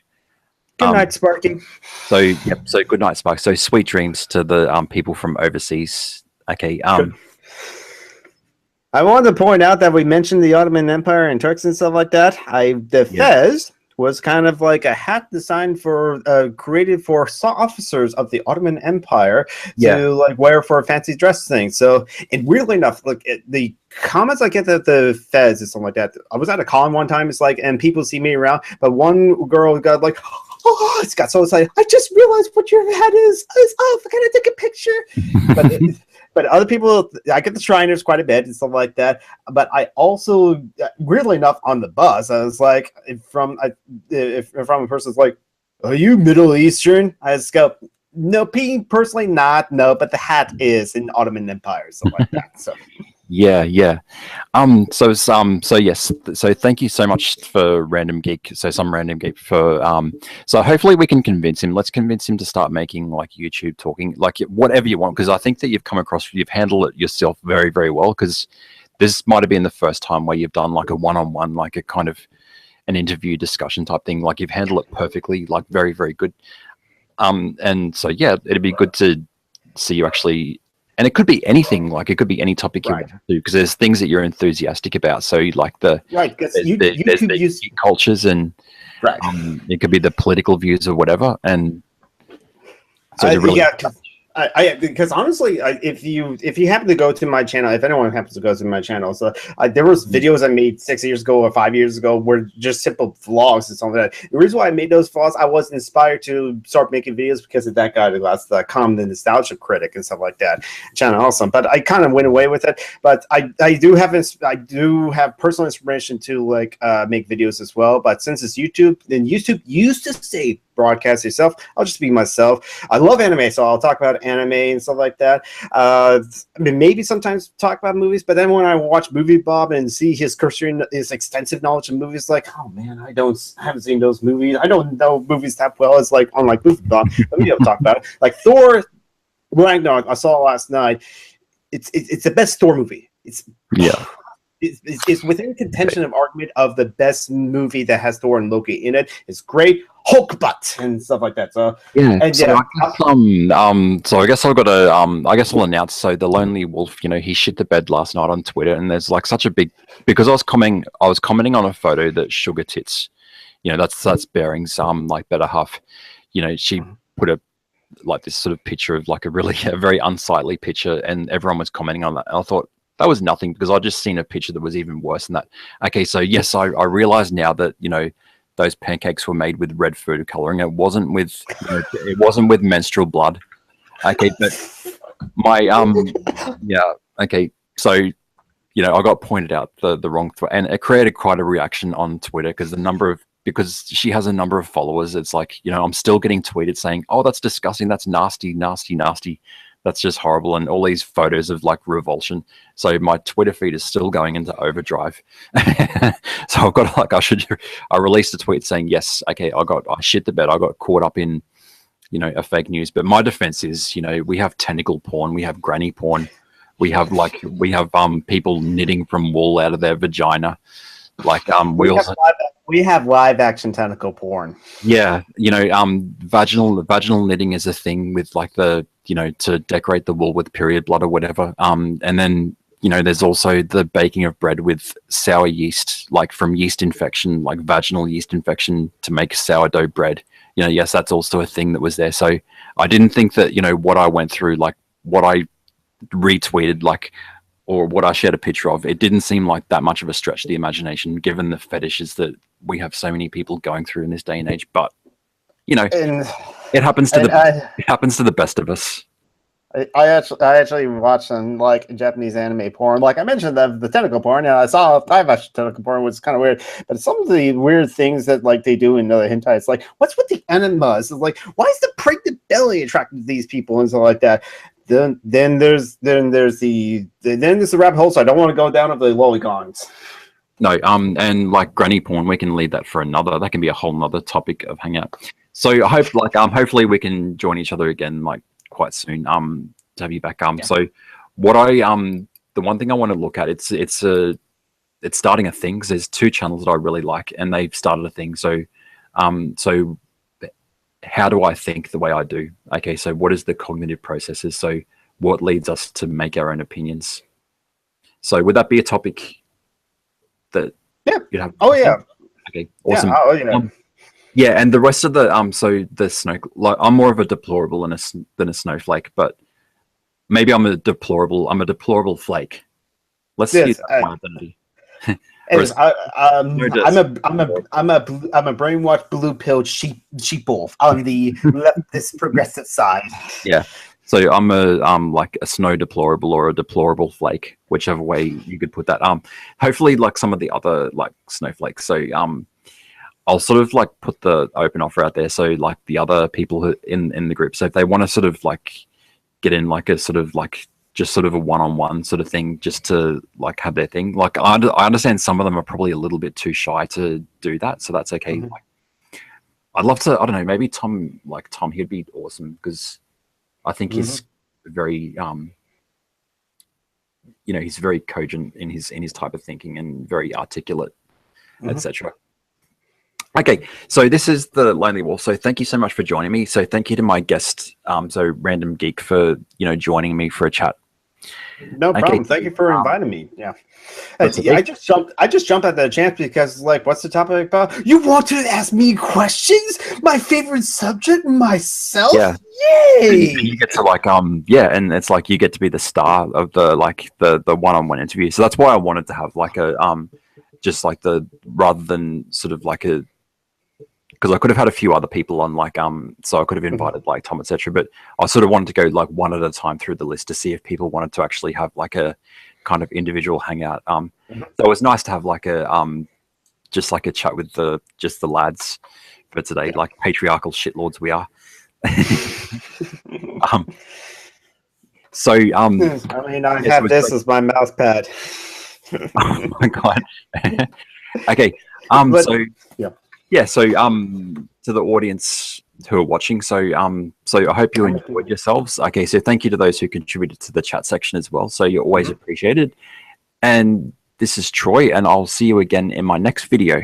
Good night, Sparky.
So yep. So good night, Spark. So sweet dreams to the people from overseas. Okay.
I wanted to point out that we mentioned the Ottoman Empire and Turks and stuff like that. The fez was kind of like a hat designed for, created for officers of the Ottoman Empire to like wear for fancy dress things. So, and weirdly enough, like the comments I get that the fez and something like that. I was at a con one time. It's like, and people see me around, but one girl got like, oh, it's got so excited. I just realized what your hat is. Oh, can I take a picture? But other people, I get the Shriners quite a bit and stuff like that. But I also, weirdly enough, on the bus, I was like, if from a person's like, are you Middle Eastern? I just go, no, personally not, no, but the hat is in Ottoman Empire, something like that. So.
Yeah. So yes. So thank you so much for Random Geek. So Some Random Geek for so hopefully we can convince him. Let's convince him to start making like YouTube talking, like whatever you want, because I think that you've handled it yourself very, very well, because this might have been the first time where you've done like a one-on-one, like a kind of an interview discussion type thing. Like, you've handled it perfectly, like very, very good. And so yeah, it'd be good to see you actually. And it could be anything, like it could be any topic you want to do, because there's things that you're enthusiastic about. So like there's the cultures, and it could be the political views or whatever. And so
because honestly, if you happen to go to my channel, if anyone happens to go to my channel, so there was videos I made 6 years ago or 5 years ago were just simple vlogs and something like that. The reason why I made those vlogs, I was inspired to start making videos because of that guy, the the nostalgia critic and stuff like that. Channel awesome, but I kind of went away with it. But I do have personal inspiration to like make videos as well. But since it's YouTube, then YouTube used to say broadcast yourself. I'll just be myself. I love anime, so I'll talk about anime and stuff like that. I mean, maybe sometimes talk about movies, but then when I watch Movie Bob and see his extensive knowledge of movies, like, oh man, I haven't seen those movies. I don't know movies that well. It's like on like Movie Bob. Let me talk about it. Like Thor Ragnarok, I saw last night. It's the best Thor movie. It's within contention of argument of the best movie that has Thor and Loki in it. It's great. Hulk butt and stuff like that. So
so I guess I've got to I guess I'll announce. So the Lonely Wolf, you know, he shit the bed last night on Twitter, and there's like such a big, because I was commenting on a photo that Sugar Tits, you know, that's Bearing's like better half, you know, she put a like this sort of picture of like a very unsightly picture, and everyone was commenting on that, and I thought that was nothing, because I just seen a picture that was even worse than that. Okay, so yes, I realize now that, you know, those pancakes were made with red food coloring. It wasn't with menstrual blood. Okay, but my okay, so you know, I got pointed out the wrong and it created quite a reaction on Twitter, because she has a number of followers. It's like, you know, I'm still getting tweeted saying, oh, that's disgusting, that's nasty, that's just horrible, and all these photos of like revulsion. So my Twitter feed is still going into overdrive. So I've got like, I released a tweet saying, yes, okay, I shit the bed. I got caught up in, you know, a fake news. But my defense is, you know, we have tentacle porn, we have granny porn, we have people knitting from wool out of their vagina. Like
we have live action tentacle porn.
Yeah, you know, vaginal knitting is a thing with like the, you know, to decorate the wool with period blood or whatever. And then, you know, there's also the baking of bread with sour yeast, like from yeast infection, like vaginal yeast infection, to make sourdough bread. You know, yes, that's also a thing that was there. So I didn't think that, you know, what I went through, like what I retweeted, like
or what I shared a picture of, it didn't seem like that much of a stretch of the imagination, given the fetishes that we have so many people going through in this day and age. But you know,
And
it happens to it happens to the best of us.
I actually watched some like Japanese anime porn. Like I mentioned the tentacle porn, and I watched tentacle porn, which is kind of weird. But some of the weird things that like they do in the hentai, it's like, what's with the enemas? It's like, why is the pregnant belly attracted to these people and stuff like that? Then there's the rabbit hole. So I don't want to go down to the lolicons.
No, and like granny porn, we can leave that for another. That can be a whole nother topic of hangout. So I hope hopefully we can join each other again like quite soon. To have you back. So what the one thing I want to look at, it's starting a thing, because there's 2 channels that I really like and they've started a thing. So so how do I think the way I do? Okay, so what is the cognitive processes? So what leads us to make our own opinions? So would that be a topic that you'd have?
Oh yeah.
Okay, awesome.
Yeah. Oh yeah.
Yeah, and the rest of the so the snow, like I'm more of a deplorable than a snowflake, but maybe I'm a deplorable flake. Let's use that my identity.
I'm a brainwashed blue pilled sheep wolf on the leftist progressive side.
Yeah. So I'm like a snow deplorable or a deplorable flake, whichever way you could put that. Hopefully like some of the other like snowflakes. So I'll sort of like put the open offer out there. So like the other people who in the group, so if they want to sort of like get in like a sort of like just sort of a one-on-one sort of thing, just to like have their thing. Like I understand some of them are probably a little bit too shy to do that, so that's okay.
Mm-hmm.
Like, I'd love to. I don't know. Maybe Tom, he'd be awesome, because I think he's very he's very cogent in his type of thinking and very articulate, etc. Okay, so this is the Lonely Wolf. So thank you so much for joining me. So thank you to my guest, so Random Geek, for joining me for a chat.
No problem. Thank you for inviting me. Yeah. I just jumped at the chance because, like, what's the topic about? You want to ask me questions? My favorite subject, myself.
Yeah.
Yay!
And you get to like and it's like you get to be the star of the one-on-one interview. So that's why I wanted to have like a just like rather than sort of like a, because I could have had a few other people on, like so I could have invited like Tom, etc. But I sort of wanted to go like one at a time through the list to see if people wanted to actually have like a kind of individual hangout. So it was nice to have like a just like a chat with the lads for today, like patriarchal shitlords we are. I
mean, I have this as my mouse pad.
Oh my god. Okay. So to the audience who are watching, so I hope you enjoyed yourselves. Okay, so thank you to those who contributed to the chat section as well. So you're always appreciated. And this is Troy, and I'll see you again in my next video.